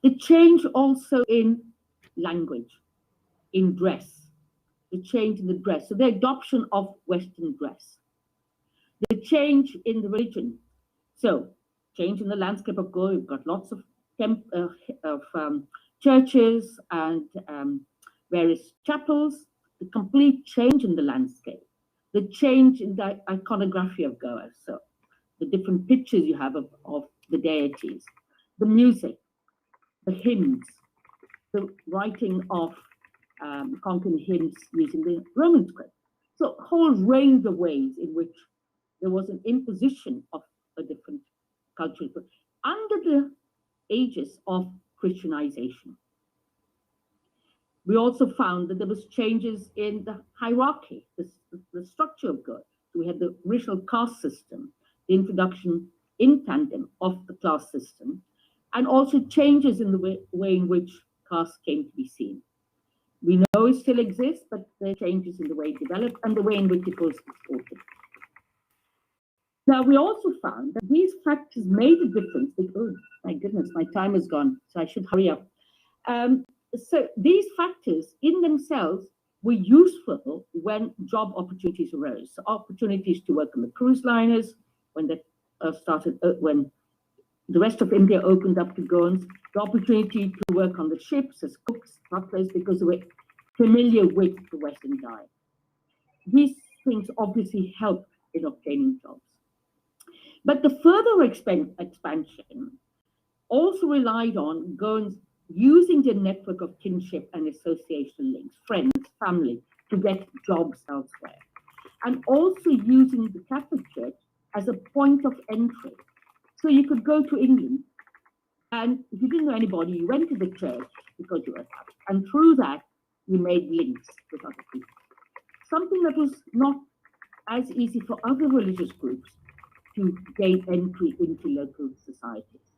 The change also in language, in dress, the change in the dress, so the adoption of Western dress, the change in the religion, so change in the landscape of Goa. We've got lots of churches and various chapels, the complete change in the landscape, the change in the iconography of Goa, so the different pictures you have of the deities, the music, the hymns, the writing of Konkan hymns using the Roman script. So a whole range of ways in which there was an imposition of a different cultural under the aegis of Christianization. We also found that there was changes in the hierarchy, the structure of Goa. So we had the original caste system, the introduction in tandem of the class system, and also changes in the way in which caste came to be seen. We know it still exists, but there are changes in the way it developed and the way in which it was exported. Now, we also found that these factors made a difference. Oh, my goodness, my time is gone, so I should hurry up. So these factors in themselves were useful when job opportunities arose. So opportunities to work on the cruise liners, when they when the rest of India opened up to Goans, the opportunity to work on the ships as cooks, butlers, because they were familiar with the Western diet. These things obviously helped in obtaining jobs. But the further expansion also relied on Goans using their network of kinship and association links, friends, family, to get jobs elsewhere. And also using the Catholic Church as a point of entry. So you could go to England, and if you didn't know anybody, you went to the church because you were Catholic, and through that, you made links with other people. Something that was not as easy for other religious groups to gain entry into local societies.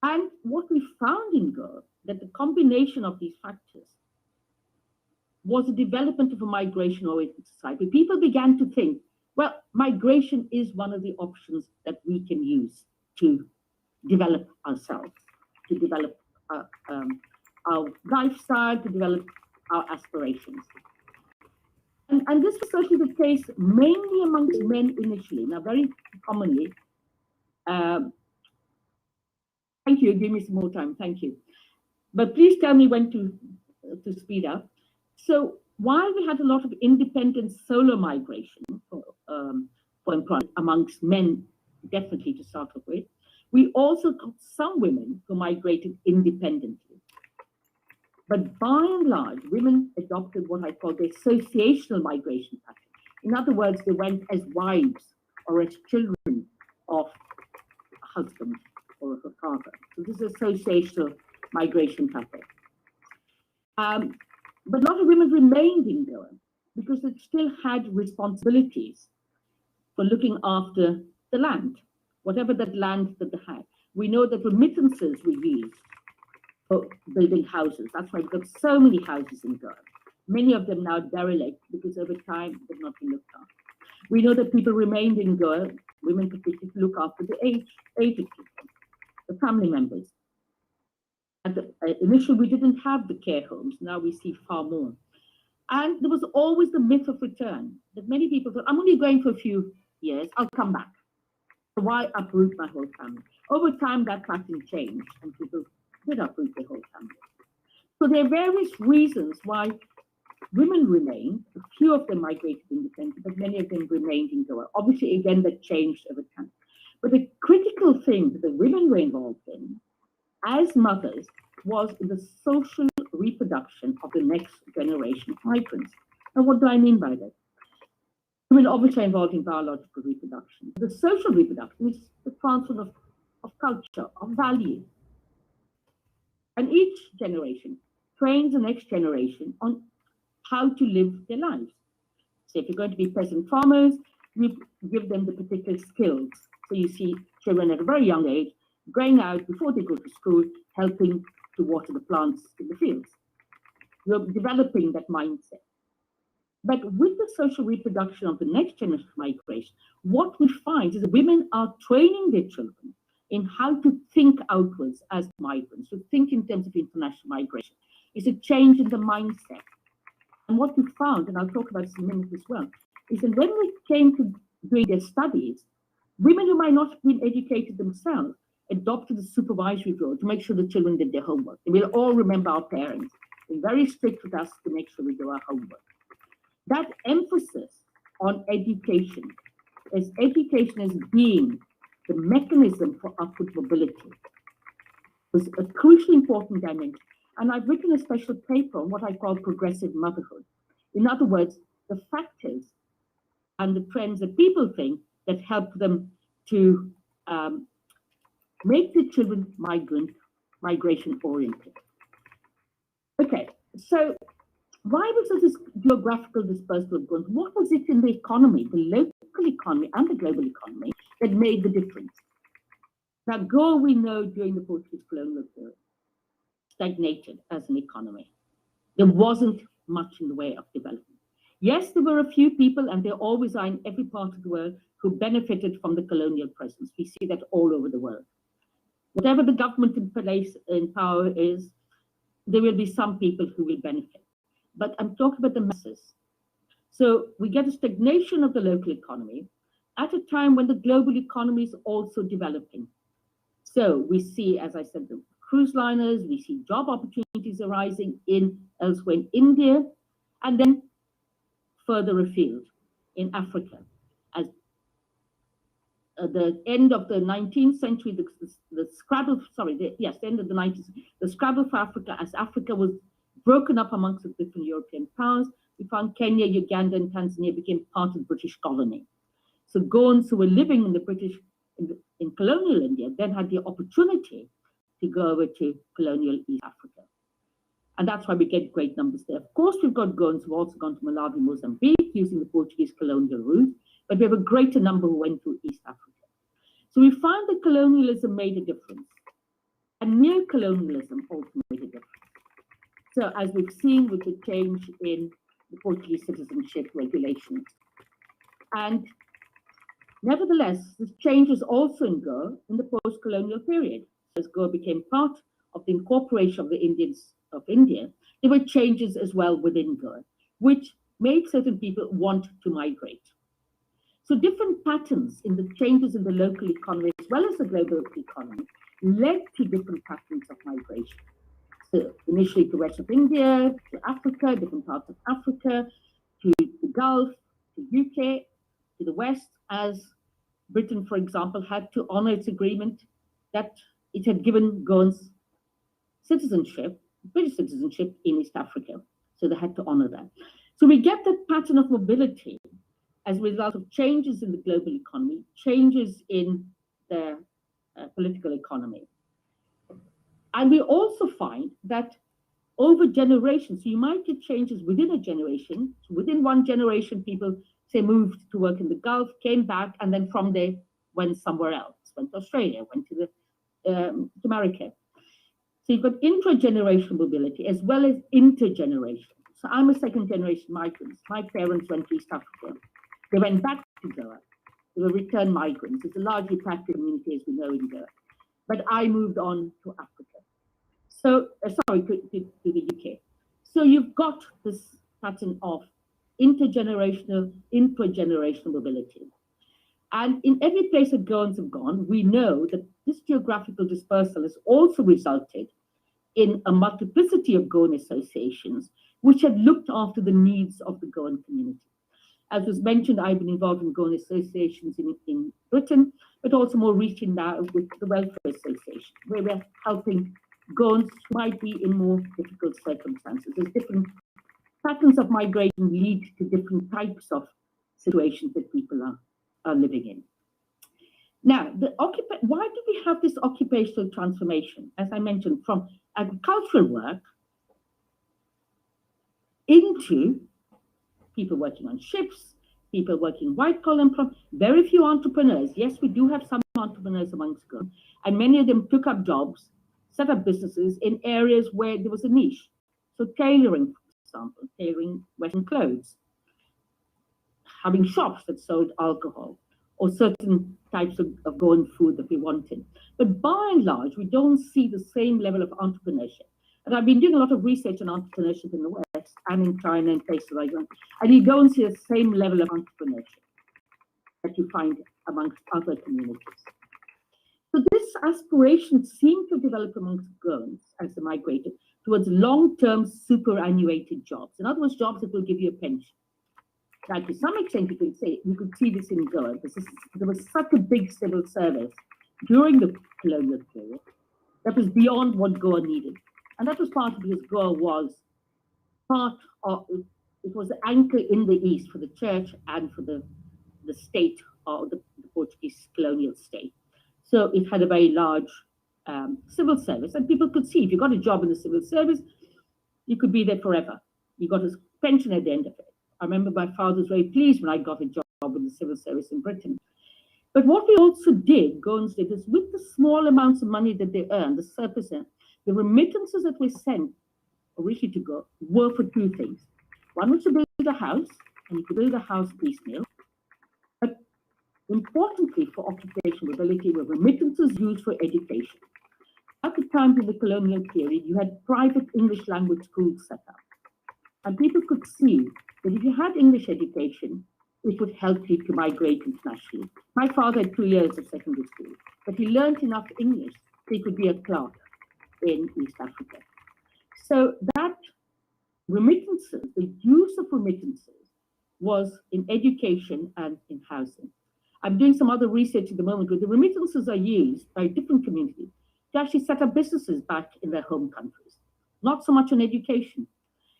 And what we found in Goa, that the combination of these factors was the development of a migration-oriented society. People began to think, well, migration is one of the options that we can use to develop ourselves, to develop our lifestyle, to develop our aspirations. And this was certainly the case mainly amongst men initially. Now, very commonly, thank you, give me some more time, thank you. But please tell me when to speed up. So while we had a lot of independent solo migration for employment amongst men, definitely to start off with, we also got some women who migrated independently. But by and large, women adopted what I call the associational migration pattern. In other words, they went as wives or as children of a husband or of a father. So this is associational migration pattern. But a lot of women remained in Goa because they still had responsibilities for looking after the land, whatever that land that they had. We know that remittances were used for building houses. That's why we've got so many houses in Goa. Many of them now derelict because over time they've not been looked after. We know that people remained in Goa, women particularly, to look after the aged people, the family members. Initially, we didn't have the care homes. Now we see far more. And there was always the myth of return, that many people thought, I'm only going for a few years, I'll come back. So why uproot my whole family? Over time, that pattern changed, and people did uproot their whole family. So there are various reasons why women remained. A few of them migrated independently, but many of them remained in Goa. Obviously, again, that changed over time. But the critical thing that the women were involved in as mothers was in the social reproduction of the next generation of migrants. And what do I mean by that? Women obviously are involved in biological reproduction. The social reproduction is the transfer of culture, of value. And each generation trains the next generation on how to live their lives. So if you're going to be peasant farmers, you give them the particular skills. So you see children at a very young age going out before they go to school, helping to water the plants in the fields. You're developing that mindset. But with the social reproduction of the next generation of migration, what we find is that women are training their children in how to think outwards as migrants, to think in terms of international migration. It's a change in the mindset. And what we found, and I'll talk about this in a minute as well, is that when we came to doing their studies, women who might not have been educated themselves adopted the supervisory role to make sure the children did their homework. And we'll all remember our parents being very strict with us to make sure we do our homework. That emphasis on education as being the mechanism for upward mobility was a crucially important dimension. And I've written a special paper on what I call progressive motherhood. In other words, the factors and the trends that people think that help them to make the children migration oriented. Okay, so why was there this geographical dispersal of goods? What was it in the economy, the local economy and the global economy, that made the difference? Now, Goa, we know during the Portuguese colonial period, stagnated as an economy. There wasn't much in the way of development. Yes, there were a few people, and there always are in every part of the world, who benefited from the colonial presence. We see that all over the world. Whatever the government in place in power is, there will be some people who will benefit. But I'm talking about the masses. So we get a stagnation of the local economy at a time when the global economy is also developing. So we see, as I said, the cruise liners, we see job opportunities arising elsewhere in India, and then further afield in Africa. As the end of the 19th century, the scrabble for Africa, as Africa was broken up amongst the different European powers, we found Kenya, Uganda, and Tanzania became part of the British colony. So Goans who were living in the British, in colonial India, then had the opportunity to go over to colonial East Africa. And that's why we get great numbers there. Of course, we've got Goans who've also gone to Malawi, Mozambique, using the Portuguese colonial route, but we have a greater number who went to East Africa. So we find that colonialism made a difference, and neo-colonialism also made a difference. So as we've seen with the change in the Portuguese citizenship regulations. And nevertheless, this change was also in Goa in the post-colonial period. As Goa became part of the incorporation of the Indians of India, there were changes as well within Goa, which made certain people want to migrate. So different patterns in the changes in the local economy as well as the global economy led to different patterns of migration. So initially to west of India, to Africa, different parts of Africa, to the Gulf, to UK, to the West, as Britain, for example, had to honor its agreement that it had given Goans citizenship, British citizenship in East Africa. So they had to honor that. So we get that pattern of mobility as a result of changes in the global economy, changes in the political economy. And we also find that over generations, so you might get changes within a generation. So within one generation, people, say, moved to work in the Gulf, came back, and then from there went somewhere else, went to Australia, went to America. So you've got intra-generational mobility as well as intergeneration. So I'm a second-generation migrant. My parents went to East Africa. They went back to Goa. They were return migrants. It's a largely practical community, as we know in Goa. But I moved on to Africa. So, sorry, to the UK. So you've got this pattern of intergenerational, intragenerational mobility. And in every place that Goans have gone, we know that this geographical dispersal has also resulted in a multiplicity of Goan associations, which have looked after the needs of the Goan community. As was mentioned, I've been involved in Goan associations in Britain, but also more recently now with the Welfare Association, where we're helping Goans who might be in more difficult circumstances. There's different patterns of migration lead to different types of situations that people are living in. Now, why do we have this occupational transformation? As I mentioned, from agricultural work into people working on ships, people working white collar, from very few entrepreneurs. Yes, we do have some entrepreneurs amongst them, and many of them took up jobs, set up businesses in areas where there was a niche. So tailoring, for example, tailoring Western clothes, having shops that sold alcohol, or certain types of Goan food that we wanted. But by and large, we don't see the same level of entrepreneurship. And I've been doing a lot of research on entrepreneurship in the West and in China and places like that. And you don't see the same level of entrepreneurship that you find amongst other communities. So this aspiration seemed to develop amongst Goans as they migrated towards long-term superannuated jobs. In other words, jobs that will give you a pension. Now, to some extent, you could say, you could see this in Goa, because there was such a big civil service during the colonial period that was beyond what Goa needed. And that was partly because Goa was part of, it was the anchor in the East for the church and for the state, or the Portuguese colonial state. So it had a very large civil service, and people could see if you got a job in the civil service, you could be there forever. You got a pension at the end of it. I remember my father was very pleased when I got a job in the civil service in Britain. But what we also did, Goans did, is with the small amounts of money that they earned, the surplus, the remittances that were sent originally to go were for two things. One was to build a house, and you could build a house piecemeal. But importantly for occupational mobility were remittances used for education. At the time of the colonial period, you had private English language schools set up. And people could see that if you had English education, it would help you to migrate internationally. My father had 2 years of secondary school, but he learned enough English so he could be a clerk in East Africa. So that remittances, the use of remittances, was in education and in housing. I'm doing some other research at the moment where the remittances are used by different communities to actually set up businesses back in their home countries, not so much on education.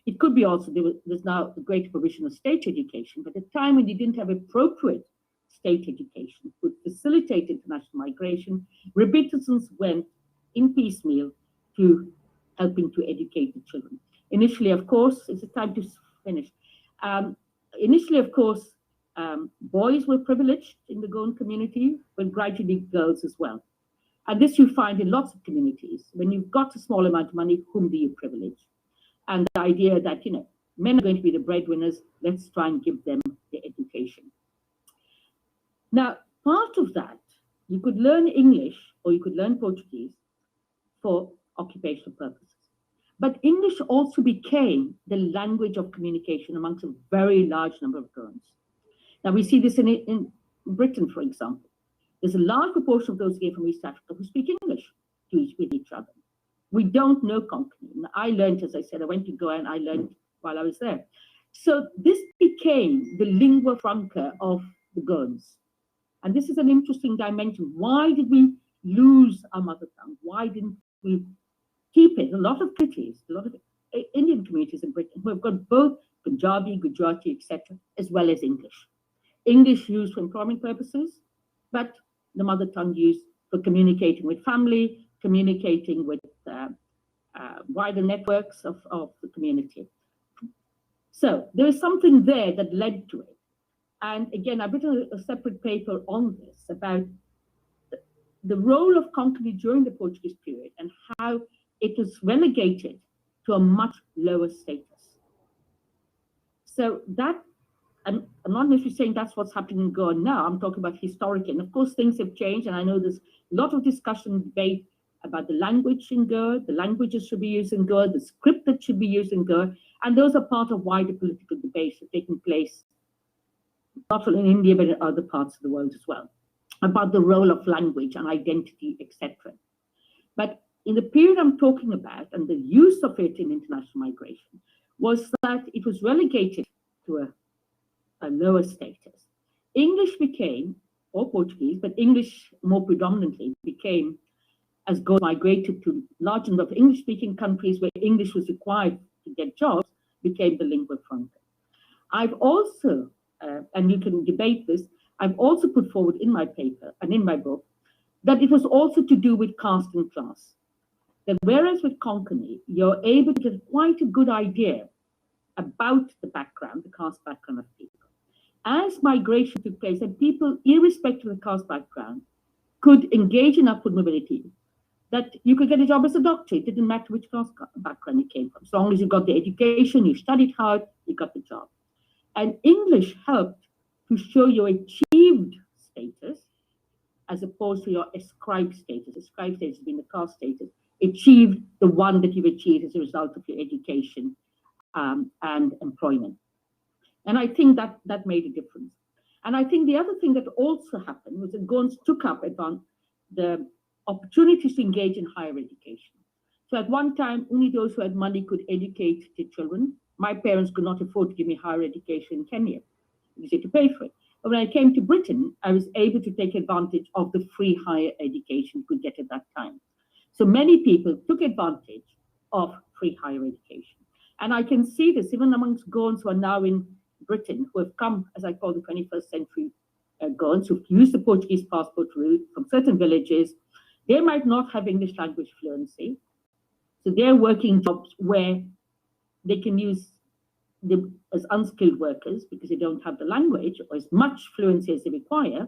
It could be also, there's now a greater provision of state education, but at a time when you didn't have appropriate state education, would facilitate international migration, remittances went in piecemeal to helping to educate the children. Initially, of course, it's a time to finish. Initially, of course, boys were privileged in the Goan community, but gradually girls as well. And this you find in lots of communities. When you've got a small amount of money, whom do you privilege? And the idea that, you know, men are going to be the breadwinners, let's try and give them the education. Now, part of that, you could learn English or you could learn Portuguese for occupational purposes. But English also became the language of communication amongst a very large number of Goans. Now, we see this in Britain, for example. There's a large proportion of those who came from East Africa who speak English with each other. We don't know Konkani. I learned, as I said, I went to Goa and I learned while I was there. So this became the lingua franca of the Goans. And this is an interesting dimension. Why did we lose our mother tongue? Why didn't we keep it? A lot of communities, a lot of Indian communities in Britain who have got both Punjabi, Gujarati, etc., as well as English. English used for employment purposes, but the mother tongue used for communicating with family, communicating with wider networks of the community. So there is something there that led to it. And again, I've written a separate paper on this about the role of Konkani during the Portuguese period and how it was relegated to a much lower status. So that, I'm not necessarily saying that's what's happening in Goa now. I'm talking about historically. And of course, things have changed. And I know there's a lot of discussion, debate about the language in Goa, the languages should be used in Goa, the script that should be used in Goa, and those are part of wider political debates that are taking place not only in India but in other parts of the world as well, about the role of language and identity, etc. But in the period I'm talking about, and the use of it in international migration, was that it was relegated to a lower status. English became, or Portuguese, but English more predominantly became, as Goa migrated to large number of English-speaking countries where English was required to get jobs, became the lingua franca. I've also, and you can debate this, I've also put forward in my paper and in my book that it was also to do with caste and class. That whereas with Konkani, you're able to get quite a good idea about the background, the caste background of people. As migration took place, and people, irrespective of the caste background, could engage in upward mobility, that you could get a job as a doctor. It didn't matter which caste background you came from. As long as you got the education, you studied hard, you got the job. And English helped to show your achieved status as opposed to your ascribed status. Ascribed status being the caste status. Achieved the one that you've achieved as a result of your education and employment. And I think that made a difference. And I think the other thing that also happened was that Goans took up the opportunities to engage in higher education. So at one time, only those who had money could educate their children. My parents could not afford to give me higher education in Kenya because they had to pay for it. But when I came to Britain, I was able to take advantage of the free higher education we could get at that time. So many people took advantage of free higher education. And I can see this even amongst Goans who are now in Britain, who have come, as I call the 21st century Goans, who've used the Portuguese passport route from certain villages. They might not have English language fluency. So they're working jobs where they can use them as unskilled workers because they don't have the language or as much fluency as they require.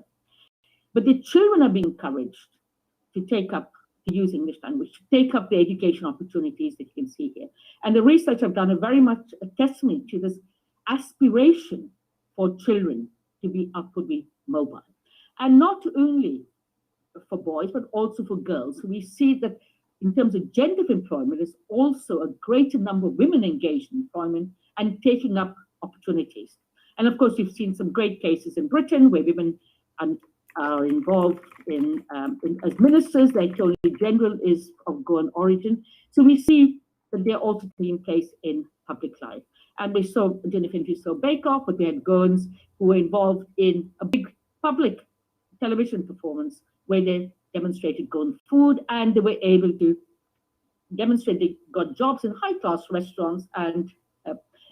But the children are being encouraged to use English language, to take up the education opportunities that you can see here. And the research I've done are very much a testament to this aspiration for children to be upwardly mobile. And not only for boys, but also for girls. So we see that in terms of gender of employment, there's also a greater number of women engaged in employment and taking up opportunities. And of course, we've seen some great cases in Britain where women are involved as ministers. The Attorney General is of Goan origin. So we see that they're also taking place in public life. And we saw, I don't know if you saw Bake Off, but we had Goans who were involved in a big public television performance where they demonstrated Goan food, and they were able to demonstrate they got jobs in high-class restaurants. And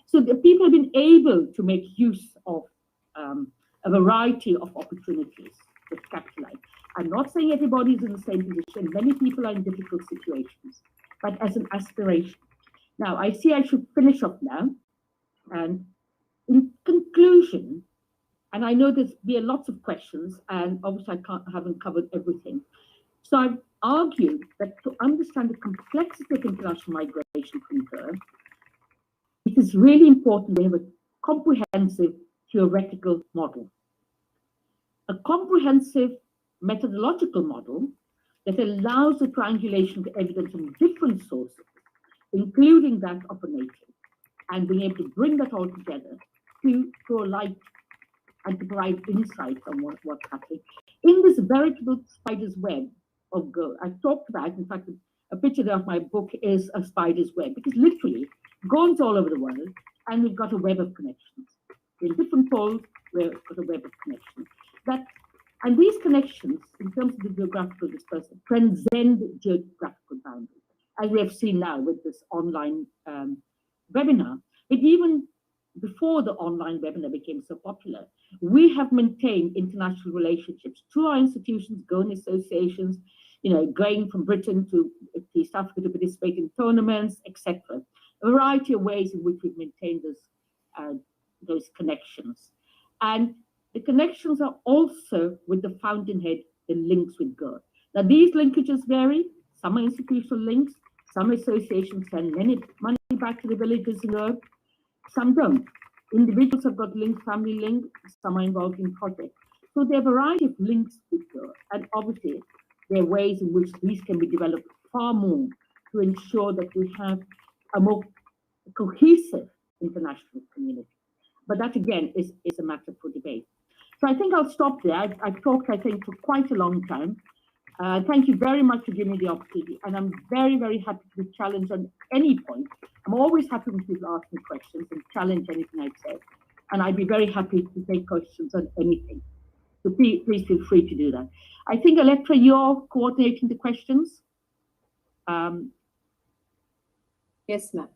so the people have been able to make use of a variety of opportunities to capitalize. I'm not saying everybody's in the same position. Many people are in difficult situations, but as an aspiration. Now, I see I should finish up now. And in conclusion, and I know there's been lots of questions, and obviously I haven't covered everything. So I've argued that to understand the complexity of international migration from Goa, it is really important to have a comprehensive theoretical model. A comprehensive methodological model that allows the triangulation of evidence from different sources, including that of a native, and being able to bring that all together to throw light and to provide insight on what's happening. In this veritable spider's web of Goa, I've talked about, in fact, a picture of my book is a spider's web, because literally, Goan's all over the world, and we've got a web of connections. In different poles, we've got a web of connections. And these connections, in terms of the geographical dispersal, transcend geographical boundaries, as we have seen now with this online webinar. But even before the online webinar became so popular, we have maintained international relationships through our institutions, Goan associations, going from Britain to East Africa to participate in tournaments, etc. A variety of ways in which we've maintained those connections. And the connections are also with the fountainhead, the links with Goa. Now, these linkages vary. Some are institutional links. Some associations send money back to the villages in Goa. Some don't. Individuals have got links, family links. Some are involved in projects. So there are a variety of links with Goa. And obviously, there are ways in which these can be developed far more to ensure that we have a more cohesive international community. But that, again, is a matter for debate. So I think I'll stop there. I've talked, I think, for quite a long time. Thank you very much for giving me the opportunity. And I'm very, very happy to be challenged on any point. I'm always happy when people ask me questions and challenge anything I've said. And I'd be very happy to take questions on anything. So please feel free to do that. I think, Electra, you're coordinating the questions. Yes, ma'am.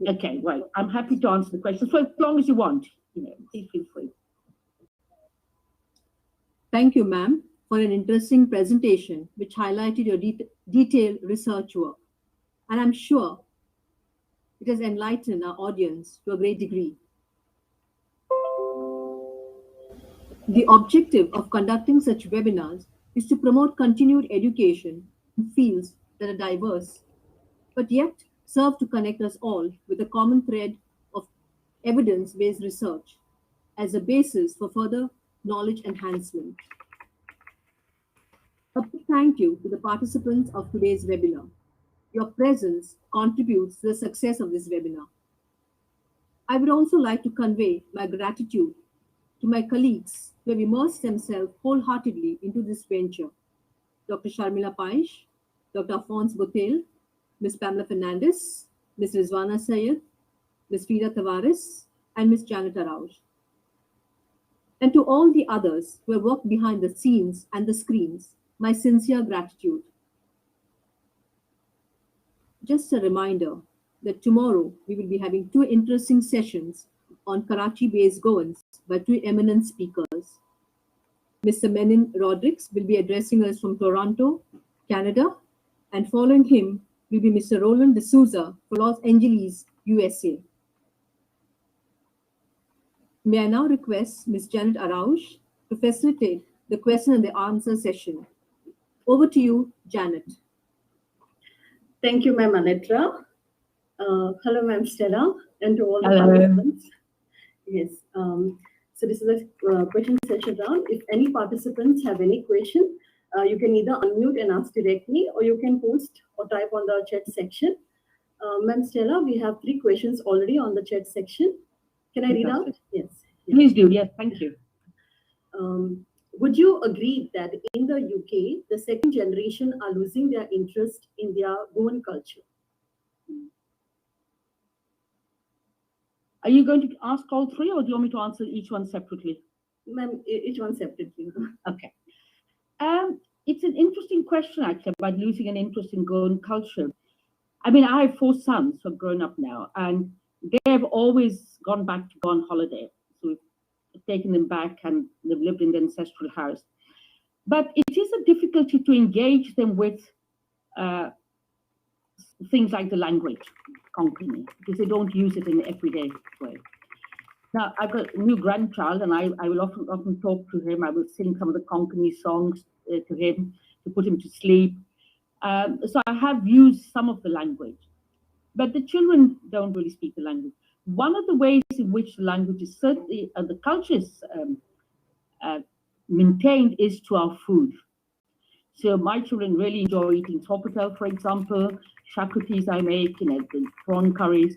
Okay, well, I'm happy to answer the questions for as long as you want. Please feel free. Thank you, ma'am, for an interesting presentation which highlighted your detailed research work. And I'm sure it has enlightened our audience to a great degree. The objective of conducting such webinars is to promote continued education in fields that are diverse, but yet serve to connect us all with a common thread of evidence-based research as a basis for further knowledge enhancement. A big thank you to the participants of today's webinar. Your presence contributes to the success of this webinar. I would also like to convey my gratitude to my colleagues who have immersed themselves wholeheartedly into this venture. Dr. Sharmila Paish, Dr. Alphonse Botel, Ms. Pamela Fernandez, Ms. Rizwana Sayed, Ms. Frida Tavares, and Ms. Janet Arauj. And to all the others who have worked behind the scenes and the screens, my sincere gratitude. Just a reminder that tomorrow we will be having 2 interesting sessions on Karachi-based Goans by 2 eminent speakers. Mr. Menin Rodrigues will be addressing us from Toronto, Canada, and following him will be Mr. Roland D'Souza from Los Angeles, USA. May I now request Ms. Janet Arauj to facilitate the question and the answer session. Over to you, Janet. Thank you, Ma'am Electra. Hello, Ma'am Stella, and to all the Hello. participants. Yes, so this is a question session round. If any participants have any question, you can either unmute and ask directly, or you can post or type on the chat section. Ma'am Stella, we have 3 questions already on the chat section. Can I read out? Yes. Please do. Yes, thank you. Would you agree that in the UK, the second generation are losing their interest in their Goan culture? Are you going to ask all 3, or do you want me to answer each one separately? Ma'am, each one separately. Okay. It's an interesting question, actually, about losing an interest in Goan culture. I mean, I have 4 sons who have grown up now, and they have always gone back to go on holiday. So we've taken them back, and they've lived in the ancestral house. But it is a difficulty to engage them with things like the language, Konkani, because they don't use it in an everyday way. Now, I've got a new grandchild, and I will often talk to him. I will sing some of the Konkani songs to him to put him to sleep. So I have used some of the language, but the children don't really speak the language. One of the ways in which the language is certainly, the culture is maintained is to our food. So my children really enjoy eating sopotel, for example, shakutis I make, the prawn curries,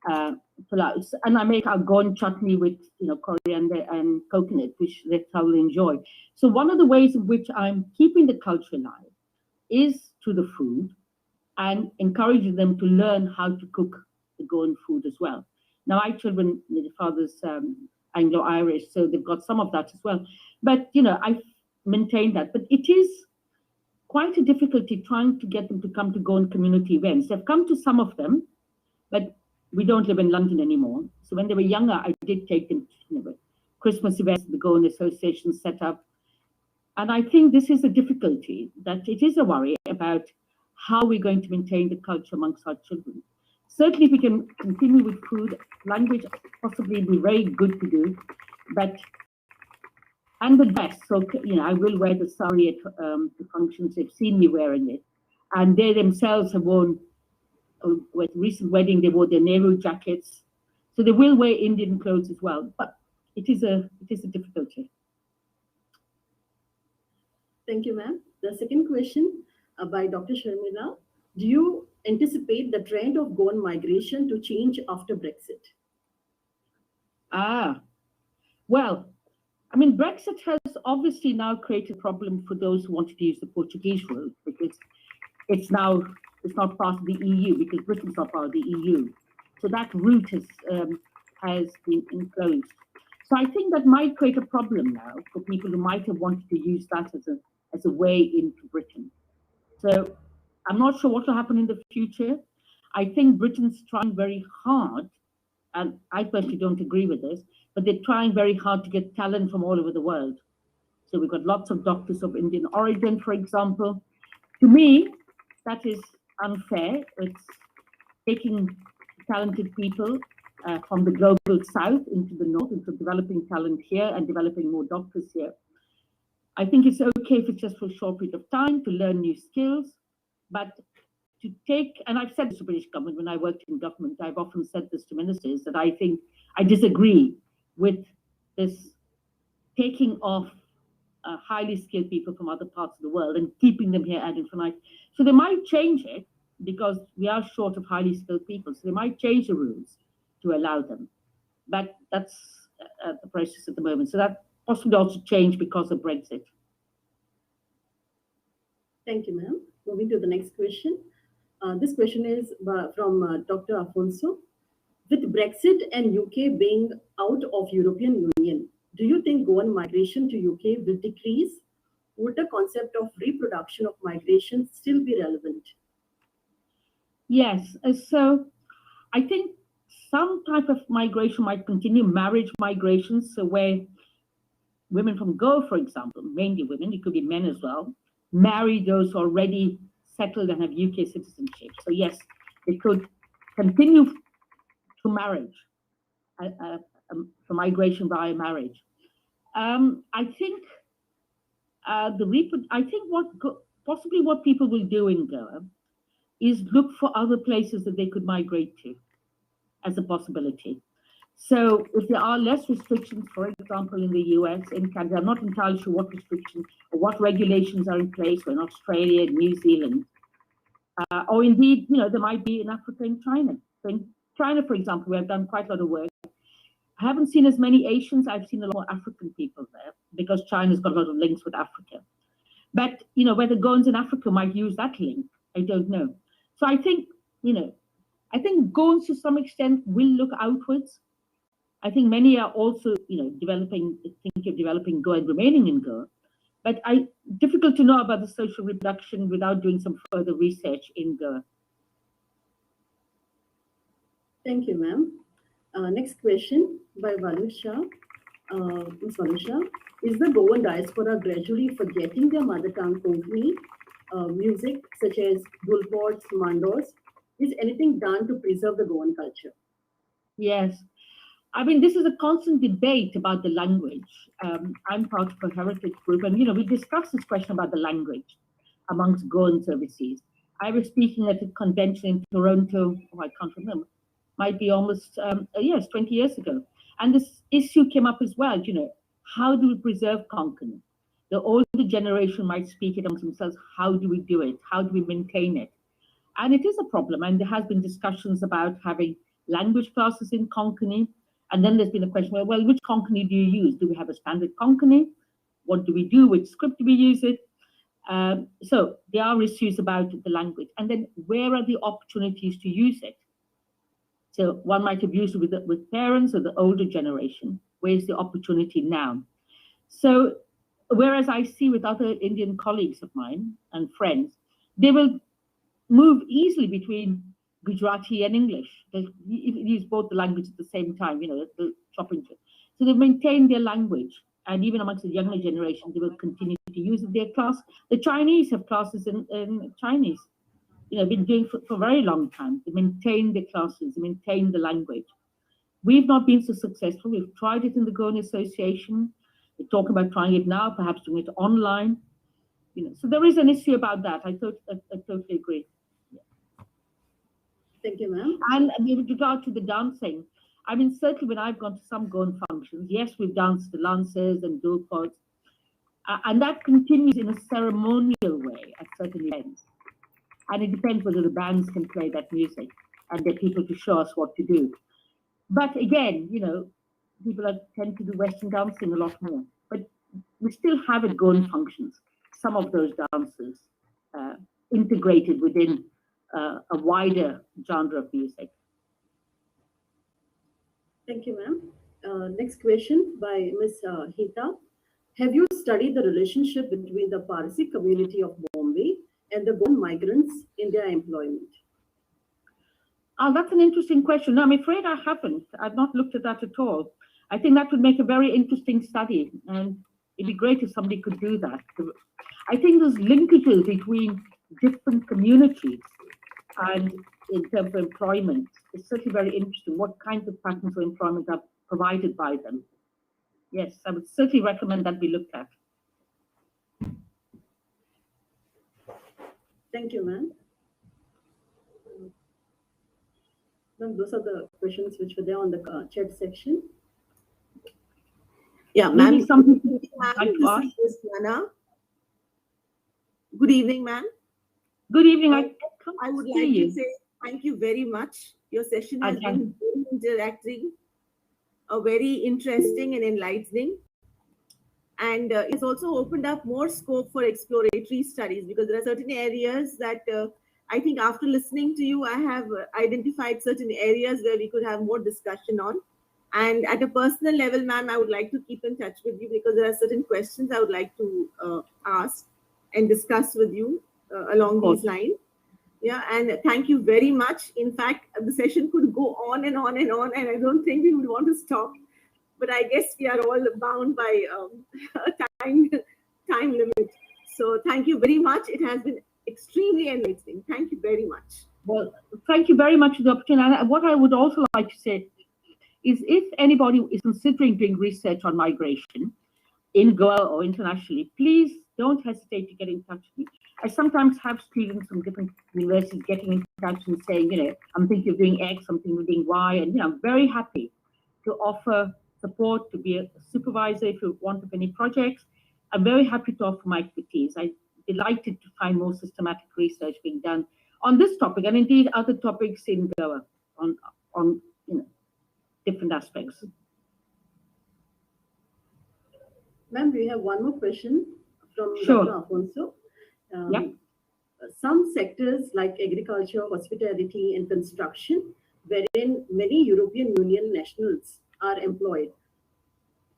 and I make our Goan chutney with, coriander and coconut, which they thoroughly enjoy. So one of the ways in which I'm keeping the culture alive is through the food and encouraging them to learn how to cook the Goan food as well. Now, my children, the father's Anglo-Irish, so they've got some of that as well. But, I've maintained that. But it is quite a difficulty trying to get them to come to Goan community events. They've come to some of them, but we don't live in London anymore. So when they were younger, I did take them to Christmas events the Goan Association set up. And I think this is a difficulty, that it is a worry about how we're going to maintain the culture amongst our children. Certainly, if we can continue with food, language possibly be very good to do, and the dress. So, I will wear the sari at the functions. They've seen me wearing it. And they themselves have worn, with recent wedding, they wore their Nehru jackets. So they will wear Indian clothes as well. But it is a difficulty. Thank you, ma'am. The second question by Dr. Sharmila. Do you anticipate the trend of Goan migration to change after Brexit? Well, I mean, Brexit has obviously now created a problem for those who wanted to use the Portuguese route, because it's not part of the EU, because Britain's not part of the EU. So that route has been enclosed. So I think that might create a problem now for people who might have wanted to use that as a way into Britain. So I'm not sure what will happen in the future. I think Britain's trying very hard, and I personally don't agree with this, but they're trying very hard to get talent from all over the world. So we've got lots of doctors of Indian origin, for example. To me, that is unfair. It's taking talented people from the global south into the north, into developing talent here and developing more doctors here. I think it's okay if it's just for a short period of time to learn new skills, but to take, and I've said this to the British government when I worked in government, I've often said this to ministers, that I think I disagree with this taking off highly skilled people from other parts of the world and keeping them here ad infinitum. So they might change it because we are short of highly skilled people. So they might change the rules to allow them. But that's the process at the moment. So that possibly also change because of Brexit. Thank you, ma'am. Moving to the next question. This question is from Dr. Afonso. With Brexit and UK being out of European Union, do you think Goan migration to UK will decrease? Would the concept of reproduction of migration still be relevant? Yes, so I think some type of migration might continue, marriage migrations, so where women from Goa, for example, mainly women, it could be men as well, marry those who are already settled and have UK citizenship. So yes, they could continue to marriage, for migration via marriage. I think possibly what people will do in Goa is look for other places that they could migrate to as a possibility. So if there are less restrictions, for example, in the US, in Canada, I'm not entirely sure what restrictions or what regulations are in place in Australia, New Zealand, or indeed, there might be in Africa and China. So in China, for example, we have done quite a lot of work. I haven't seen as many Asians. I've seen a lot more African people there because China's got a lot of links with Africa. But, whether Goans in Africa might use that link, I don't know. So I think, Goans to some extent will look outwards. I think many are also, thinking of developing Goa and remaining in Goa. But difficult to know about the social reproduction without doing some further research in Goa. Thank you, ma'am. Next question by Valusha. Ms. Valusha, is the Goan diaspora gradually forgetting their mother tongue Konkani music, such as Gulpots, Mandos? Is anything done to preserve the Goan culture? Yes. I mean, this is a constant debate about the language. I'm part of a heritage group, and we discussed this question about the language amongst Goans overseas. I was speaking at a convention in Toronto, I can't remember, might be almost 20 years ago. And this issue came up as well, how do we preserve Konkani? The older generation might speak it amongst themselves. How do we do it? How do we maintain it? And it is a problem. And there has been discussions about having language classes in Konkani. And then there's been a question, well, which Konkani do you use? Do we have a standard Konkani? What do we do? Which script do we use it? So there are issues about the language. And then where are the opportunities to use it? So one might have used it with parents or the older generation. Where's the opportunity now? So whereas I see with other Indian colleagues of mine and friends, they will move easily between Gujarati and English. They use both the language at the same time, the chopping. So they maintain their language. And even amongst the younger generation, they will continue to use it. Their class, the Chinese have classes in Chinese. Been doing for a very long time. They maintain the classes, they maintain the language. We've not been so successful. We've tried it in the Goan Association. We're talking about trying it now, perhaps doing it online. So there is an issue about that. I totally agree. Yeah. Thank you, ma'am. And with regard to the dancing, I mean, certainly when I've gone to some Goan functions, yes, we've danced the lances and dulpots. And that continues in a ceremonial way at certain events. And it depends whether the bands can play that music and there are people to show us what to do. But again, people tend to do Western dancing a lot more. But we still have at Goan functions some of those dances integrated within a wider genre of music. Thank you, ma'am. Next question by Ms. Hita. Have you studied the relationship between the Parsi community of Bombay and the Goan migrants in their employment? That's an interesting question. No, I'm afraid I haven't. I've not looked at that at all. I think that would make a very interesting study, and it'd be great if somebody could do that. I think there's linkages between different communities and in terms of employment. It's certainly very interesting what kinds of patterns of employment are provided by them. Yes, I would certainly recommend that be looked at. Thank you, ma'am. Those are the questions which were there on the chat section. Yeah, ma'am. Maybe some people like to ask. This is Nana. Good evening, ma'am. Good evening. I would like to say thank you very much. Your session has been very interacting, very interesting and enlightening. And it's also opened up more scope for exploratory studies, because there are certain areas that I think after listening to you, I have identified certain areas where we could have more discussion on. And at a personal level, ma'am, I would like to keep in touch with you, because there are certain questions I would like to ask and discuss with you along these lines. Yeah, and thank you very much. In fact, the session could go on and on and on, and I don't think we would want to stop. But I guess we are all bound by a time limit. So thank you very much. It has been extremely enlightening. Thank you very much. Well, thank you very much for the opportunity. And what I would also like to say is, if anybody is considering doing research on migration in Goa or internationally, please don't hesitate to get in touch with me. I sometimes have students from different universities getting in touch and saying, I'm thinking of doing X, I'm thinking of doing Y, and I'm very happy to offer support, to be a supervisor if you want of any projects. I'm very happy to offer my expertise. I'm delighted to find more systematic research being done on this topic, and indeed other topics in Goa on different aspects. Ma'am, we have one more question from Sure. Dr. Afonso. Yeah. Some sectors like agriculture, hospitality, and construction, wherein many European Union nationals are employed,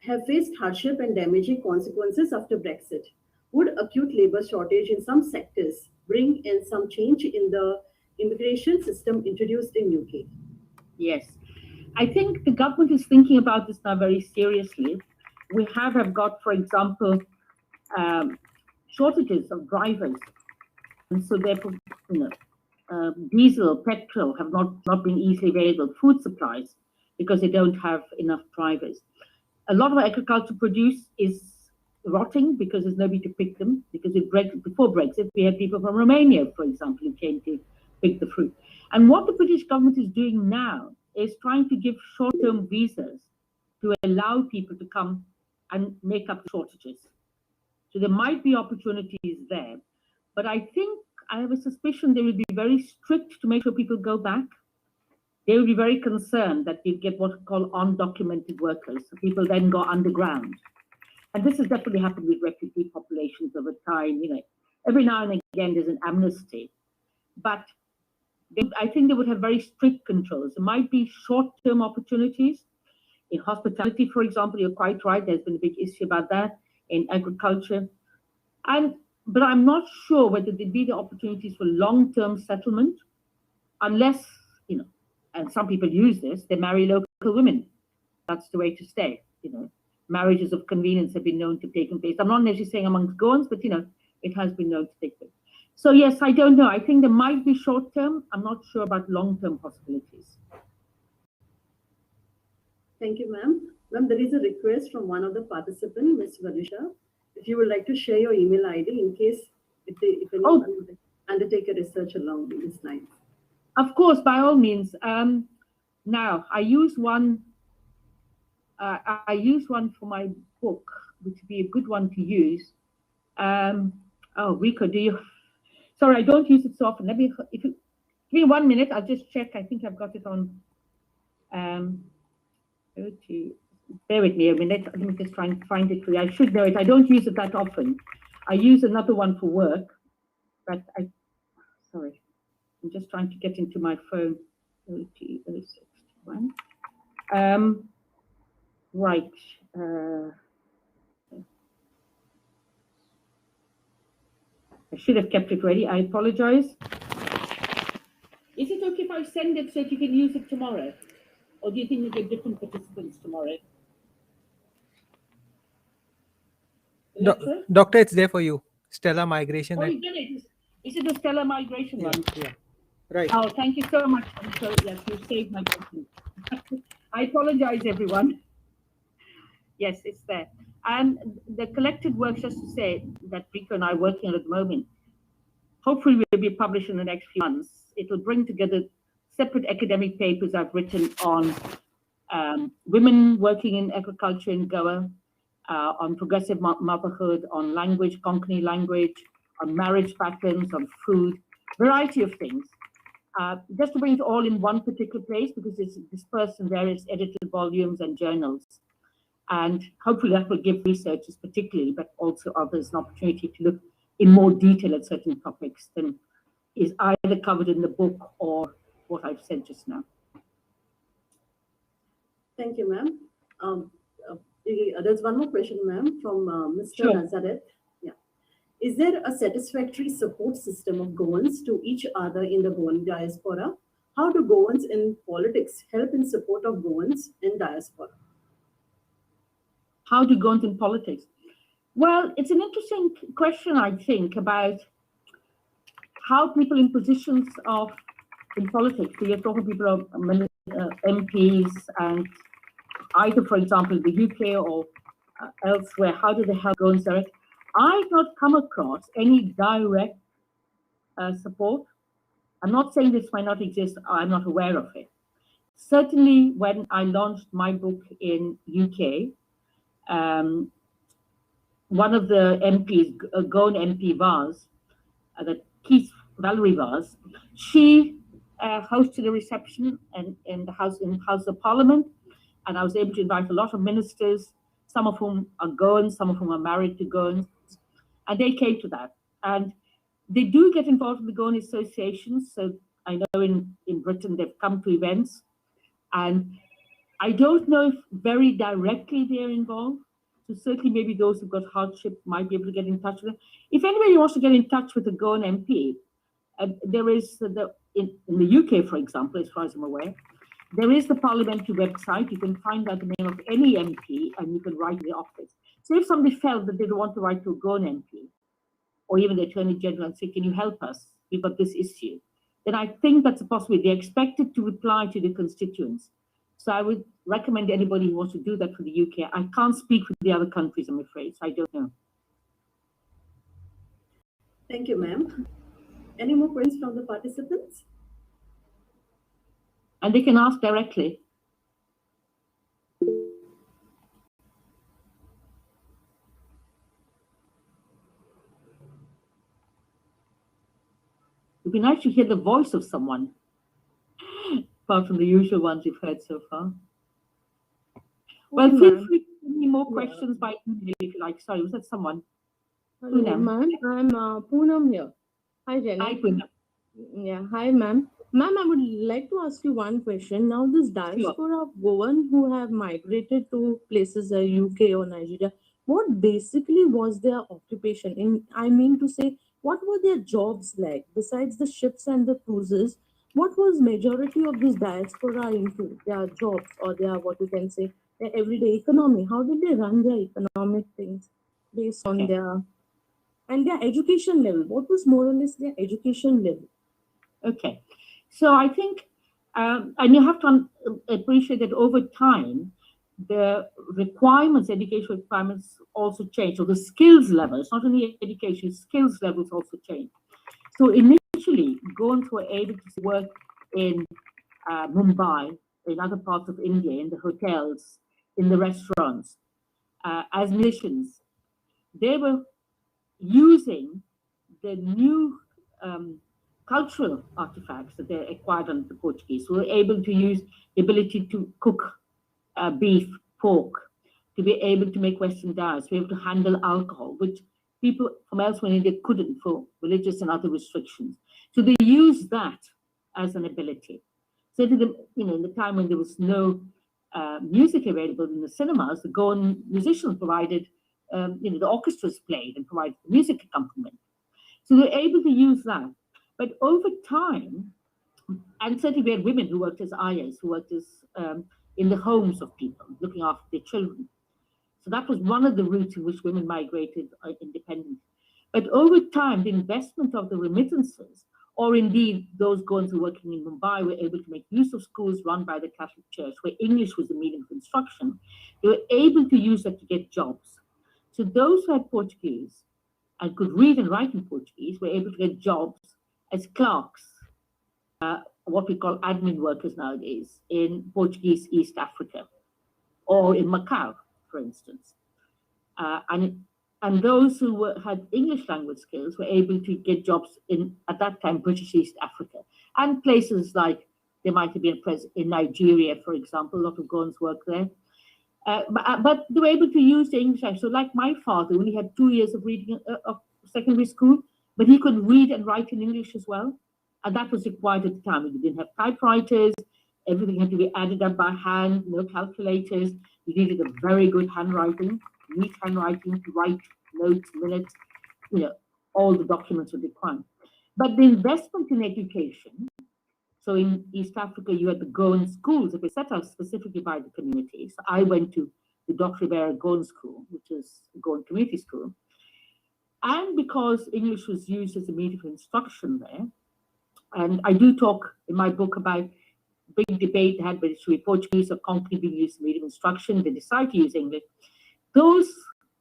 have faced hardship and damaging consequences after Brexit. Would acute labor shortage in some sectors bring in some change in the immigration system introduced in UK? Yes, I think the government is thinking about this now very seriously. We have got, for example, shortages of drivers, and so therefore, diesel, petrol have not been easily available. Food supplies, because they don't have enough drivers. A lot of agriculture produce is rotting because there's nobody to pick them. Because before Brexit, we had people from Romania, for example, who came to pick the fruit. And what the British government is doing now is trying to give short-term visas to allow people to come and make up shortages. So there might be opportunities there. But I think I have a suspicion they will be very strict to make sure people go back. They will be very concerned that you get what we call undocumented workers. So people then go underground. And this has definitely happened with refugee populations over time. Every now and again there's an amnesty. But I think they would have very strict controls. There might be short-term opportunities. In hospitality, for example, you're quite right. There's been a big issue about that. In agriculture. But I'm not sure whether there'd be the opportunities for long-term settlement unless, and some people use this, they marry local women. That's the way to stay. Marriages of convenience have been known to take place. I'm not necessarily saying amongst Goans, but it has been known to take place. So yes, I don't know. I think there might be short-term. I'm not sure about long-term possibilities. Thank you, ma'am. Ma'am, there is a request from one of the participants, Ms. Vanisha. If you would like to share your email ID in case if anyone would undertake a research along these lines. Of course, by all means. Now, I use one for my book. which would be a good one to use. Oh, Rico, do you? Sorry, I don't use it so often. Let me, if you give me 1 minute, I'll just check. I think I've got it on. Okay, bear with me a minute. Let me just try and find it for you. I should know it. I don't use it that often. I use another one for work, but sorry, I'm just trying to get into my phone. OT061. Right. I should have kept it ready. I apologize. Is it okay if I send it so that you can use it tomorrow? Or do you think you get different participants tomorrow? Doctor, it's there for you. Stella Migration. Oh, you did it. Is it the Stella Migration one? Yeah. Right. Oh, thank you so much. So, yes, you saved my question. I apologize, everyone. Yes, it's there. And the collected works, just to say, that Rico and I are working on at the moment, hopefully will be published in the next few months. It will bring together separate academic papers I've written on women working in agriculture in Goa, on progressive motherhood, on language, Konkani language, on marriage patterns, on food, variety of things. Just to bring it all in one particular place, because it's dispersed in various edited volumes and journals. And hopefully that will give researchers particularly, but also others, an opportunity to look in more detail at certain topics than is either covered in the book or what I've said just now. Thank you, ma'am. There's one more question, ma'am, from Mr. Sure. Nazareth. Yeah. Is there a satisfactory support system of Goans to each other in the Goan diaspora? How do Goans in politics help in support of Goans in diaspora? How do Goans in politics? Well, it's an interesting question, I think, about how people in positions in politics, so you're talking people of MPs and either, for example, the UK or elsewhere, how do they help Goans direct? I've not come across any direct support. I'm not saying this might not exist, I'm not aware of it. Certainly when I launched my book in UK, one of the MPs, Goan MP Vaz, the Keith Valerie Vaz, she hosted a reception in the House of Parliament, and I was able to invite a lot of ministers, some of whom are Goans, some of whom are married to Goans, and they came to that. And they do get involved in the Goan associations. So I know in Britain they've come to events, and I don't know if very directly they're involved. So certainly maybe those who've got hardship might be able to get in touch with them. If anybody wants to get in touch with a Goan MP, there is, in the UK, for example, as far as I'm aware, there is the parliamentary website. You can find out the name of any MP and you can write to the office. So if somebody felt that they don't want to write to a Goan MP, or even the Attorney General and say, can you help us? We've got this issue. Then I think that's a possibility. They're expected to reply to the constituents. So I would recommend anybody who wants to do that for the UK. I can't speak for the other countries, I'm afraid, so I don't know. Thank you, ma'am. Any more questions from the participants? And they can ask directly. It'd be nice to hear the voice of someone, apart from the usual ones you've heard so far. Well, feel free to send me more questions by email if you like. Sorry, was that someone? Hello, ma'am. I'm Poonam here. Hi, Jenny. Hi, Poonam. Yeah, hi, ma'am. Ma'am, I would like to ask you one question. Now, this diaspora of Goan who have migrated to places like UK or Nigeria, what basically was their occupation? I mean to say, what were their jobs like? Besides the ships and the cruises, what was majority of this diaspora into? Their jobs or their, what you can say, their everyday economy? How did they run their economic things based on their education level? What was more or less their education level? Okay, so I think, and you have to appreciate that over time, the requirements, educational requirements also change. So the skills levels, not only education, skills levels also change. So initially, Goans were able to work in Mumbai, in other parts of India, in the hotels, in the restaurants. as musicians. They were using the new cultural artifacts that they acquired under the Portuguese. So were able to use the ability to cook beef, pork, to be able to make Western diets, to be able to handle alcohol, which people from elsewhere in India couldn't for religious and other restrictions. So they used that as an ability. So to the, in the time when there was no music available in the cinemas, the Goan musicians provided, the orchestras played and provided the music accompaniment. So they were able to use that. But over time, and certainly we had women who worked as ayahs, who worked as in the homes of people, looking after their children. So that was one of the routes in which women migrated independently. But over time, the investment of the remittances, or indeed those Goans who were working in Mumbai were able to make use of schools run by the Catholic Church, where English was the medium of instruction. They were able to use that to get jobs. So those who had Portuguese and could read and write in Portuguese were able to get jobs as clerks, what we call admin workers nowadays, in Portuguese East Africa, or in Macau, for instance. And those who had English language skills were able to get jobs in, at that time, British East Africa, and places like, there might have been in Nigeria, for example, a lot of Goans work there. But they were able to use the English language. So like my father only had 2 years of reading of secondary school, but he could read and write in English as well. And that was required at the time. We didn't have typewriters. Everything had to be added up by hand, no calculators. You needed a very good handwriting, neat handwriting to write notes, minutes, all the documents were required. But the investment in education, so in East Africa, you had the Goan schools that were set up specifically by the community. So I went to the Dr. Rivera Goan School, which is a Goan community school. And because English was used as a medium of instruction there, and I do talk in my book about big debate had whether it should be Portuguese or Konkani being used as medium of instruction. They decided to use English. Those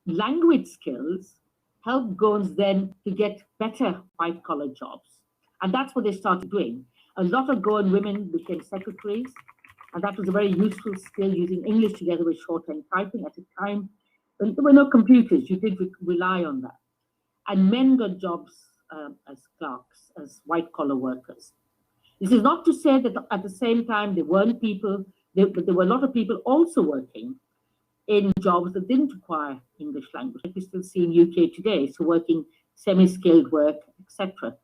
language skills helped Goans then to get better white-collar jobs. And that's what they started doing. A lot of Goan women became secretaries, and that was a very useful skill, using English together with shorthand typing at a time when there were no computers. You did rely on that. And men got jobs as clerks, as white-collar workers. This is not to say that at the same time there weren't people, but there were a lot of people also working in jobs that didn't require English language, like we still see in UK today, so working semi-skilled work, etc.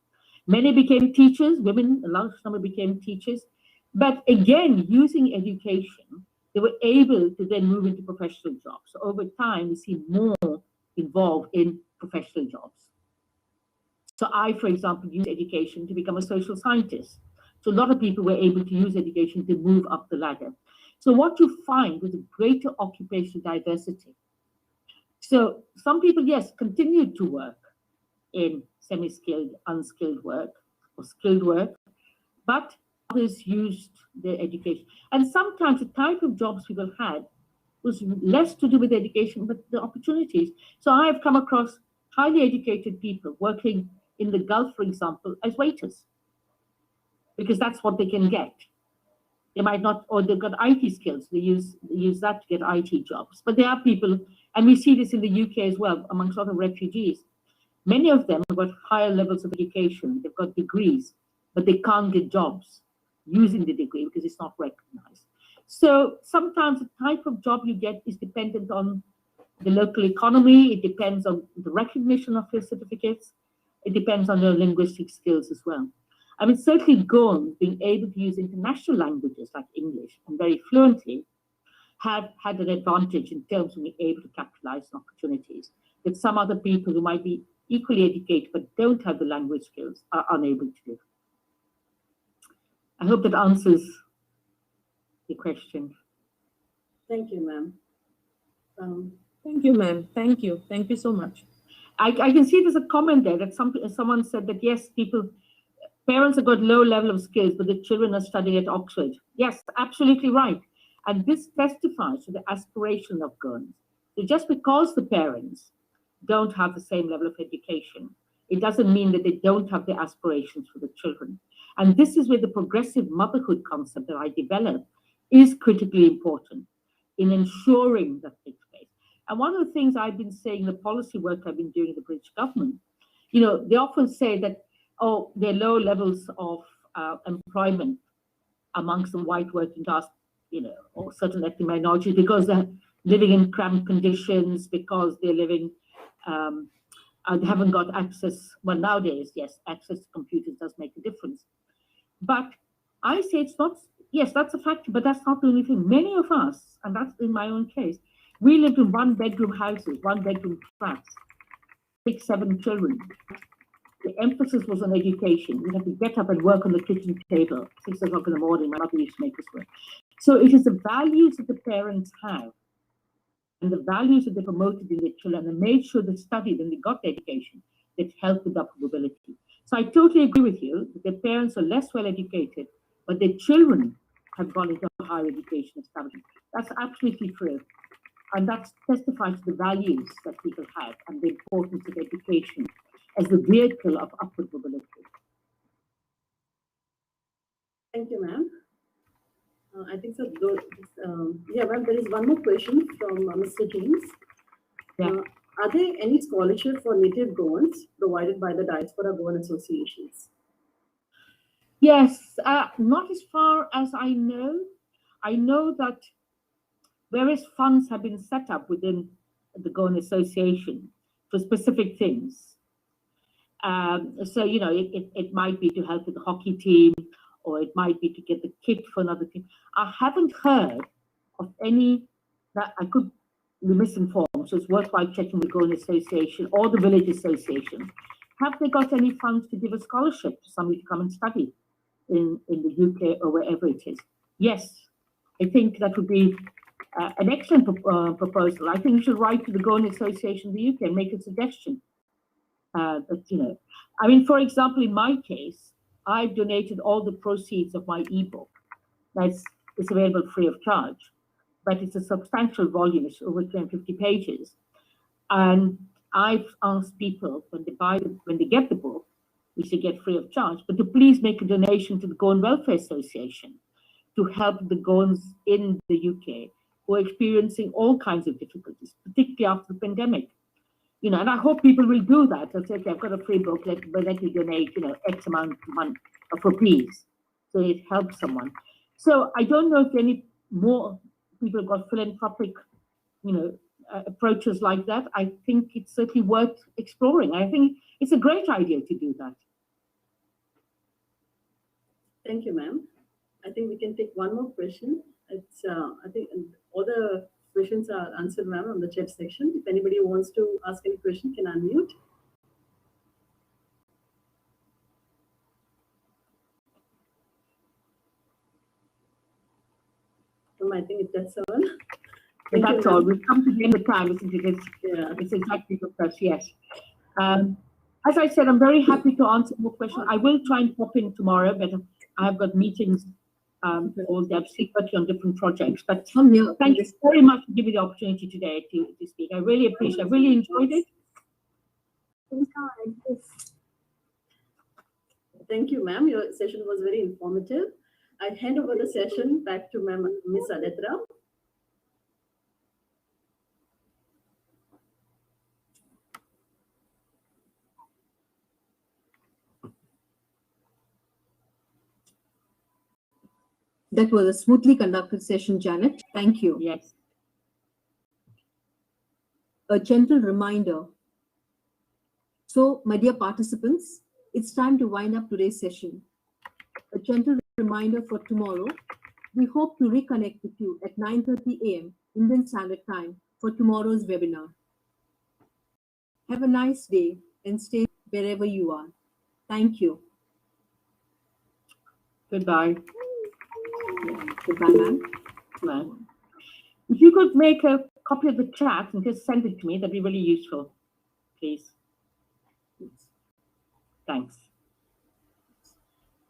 Many became teachers, women, a large number became teachers, but again, using education, they were able to then move into professional jobs. So over time, we see more involved in professional jobs. So I, for example, used education to become a social scientist. So a lot of people were able to use education to move up the ladder. So what you find was a greater occupational diversity. So some people, yes, continued to work in semi-skilled, unskilled work or skilled work, but others used their education. And sometimes the type of jobs people had was less to do with education, but the opportunities. So I have come across highly educated people working in the Gulf, for example, as waiters, because that's what they can get. They might not, or they've got IT skills. They use that to get IT jobs. But there are people, and we see this in the UK as well, amongst a lot of refugees. Many of them have got higher levels of education. They've got degrees, but they can't get jobs using the degree because it's not recognized. So sometimes the type of job you get is dependent on the local economy. It depends on the recognition of your certificates. It depends on your linguistic skills as well. I mean, certainly Goan, being able to use international languages like English and very fluently, have had an advantage in terms of being able to capitalize on opportunities that some other people who might be equally educated but don't have the language skills are unable to do. I hope that answers the question. Thank you, ma'am. Thank you, ma'am. Thank you. Thank you so much. I can see there's a comment there that someone said that, yes, parents have got low level of skills, but the children are studying at Oxford. Yes, absolutely right. And this testifies to the aspiration of Goans. So just because the parents don't have the same level of education, it doesn't mean that they don't have the aspirations for the children. And this is where the progressive motherhood concept that I developed is critically important in ensuring that takes place. And one of the things I've been saying, the policy work I've been doing in the British government, you know, they often say that, oh, there are low levels of employment amongst the white working class, you know, or certain ethnic minorities because they're living in cramped conditions, because they're living, they haven't got access. Well, nowadays, yes, access to computers does make a difference. But I say it's not, yes, that's a factor, but that's not the only thing. Many of us, and that's in my own case, we lived in one-bedroom houses, one-bedroom flats, 6, 7 children. The emphasis was on education. We had to get up and work on the kitchen table, 6 o'clock in the morning. My mother used to make us work. So it is the values that the parents have and the values that they promoted in their children and made sure they studied and they got the education that helped with upward mobility. So I totally agree with you that their parents are less well educated, but their children have gone into higher education establishment. That's absolutely true. And that testifies to the values that people have and the importance of education as the vehicle of upward mobility. Thank you, ma'am. I think so. Yeah, ma'am, there is one more question from Mr. James. Yeah. Are there any scholarship for native Goans provided by the Diaspora Goan associations? Yes, not as far as I know. I know that various funds have been set up within the Goan Association for specific things. So, you know, it might be to help with the hockey team, or it might be to get the kit for another team. I haven't heard of any that I could be misinformed, so it's worthwhile checking the Goan Association or the village association. Have they got any funds to give a scholarship to somebody to come and study in the UK or wherever it is? Yes, I think that would be an excellent proposal. I think you should write to the Goan Association in the UK and make a suggestion. But, you know, I mean, for example, in my case, I've donated all the proceeds of my ebook. It's available free of charge, but it's a substantial volume. It's over 250 pages. And I've asked people when they get the book, which they get free of charge, but to please make a donation to the Goan Welfare Association to help the Goans in the UK who are experiencing all kinds of difficulties, particularly after the pandemic. You know, and I hope people will do that. They'll say, okay, I've got a free book, let me donate, you know, X amount of rupees. So it helps someone. So I don't know if any more people got philanthropic, you know, approaches like that. I think it's certainly worth exploring. I think it's a great idea to do that. Thank you, ma'am. I think we can take one more question. It's I think all the questions are answered, ma'am, on the chat section. If anybody wants to ask any question, can unmute. I think that's all. That's all. We've come to the end of time, isn't it? It's exactly the press, yes. As I said, I'm very happy to answer more questions. I will try and pop in tomorrow, but I have got meetings all day. I'm still working on different projects. But thank you very much for giving me the opportunity today to speak. I really appreciate it. I really enjoyed it. Thank you, ma'am. Your session was very informative. I hand over the session back to Ms. Aditra. That was a smoothly conducted session, Janet. Thank you. Yes. A gentle reminder. So, my dear participants, it's time to wind up today's session. A gentle reminder for tomorrow. We hope to reconnect with you at 9:30 a.m. Indian Standard Time for tomorrow's webinar. Have a nice day and stay wherever you are. Thank you. Goodbye. Goodbye, ma'am. Ma'am. If you could make a copy of the chat and just send it to me, that'd be really useful, please. Thanks.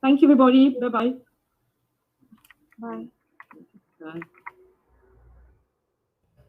Thank you, everybody. Bye-bye. Bye. Bye.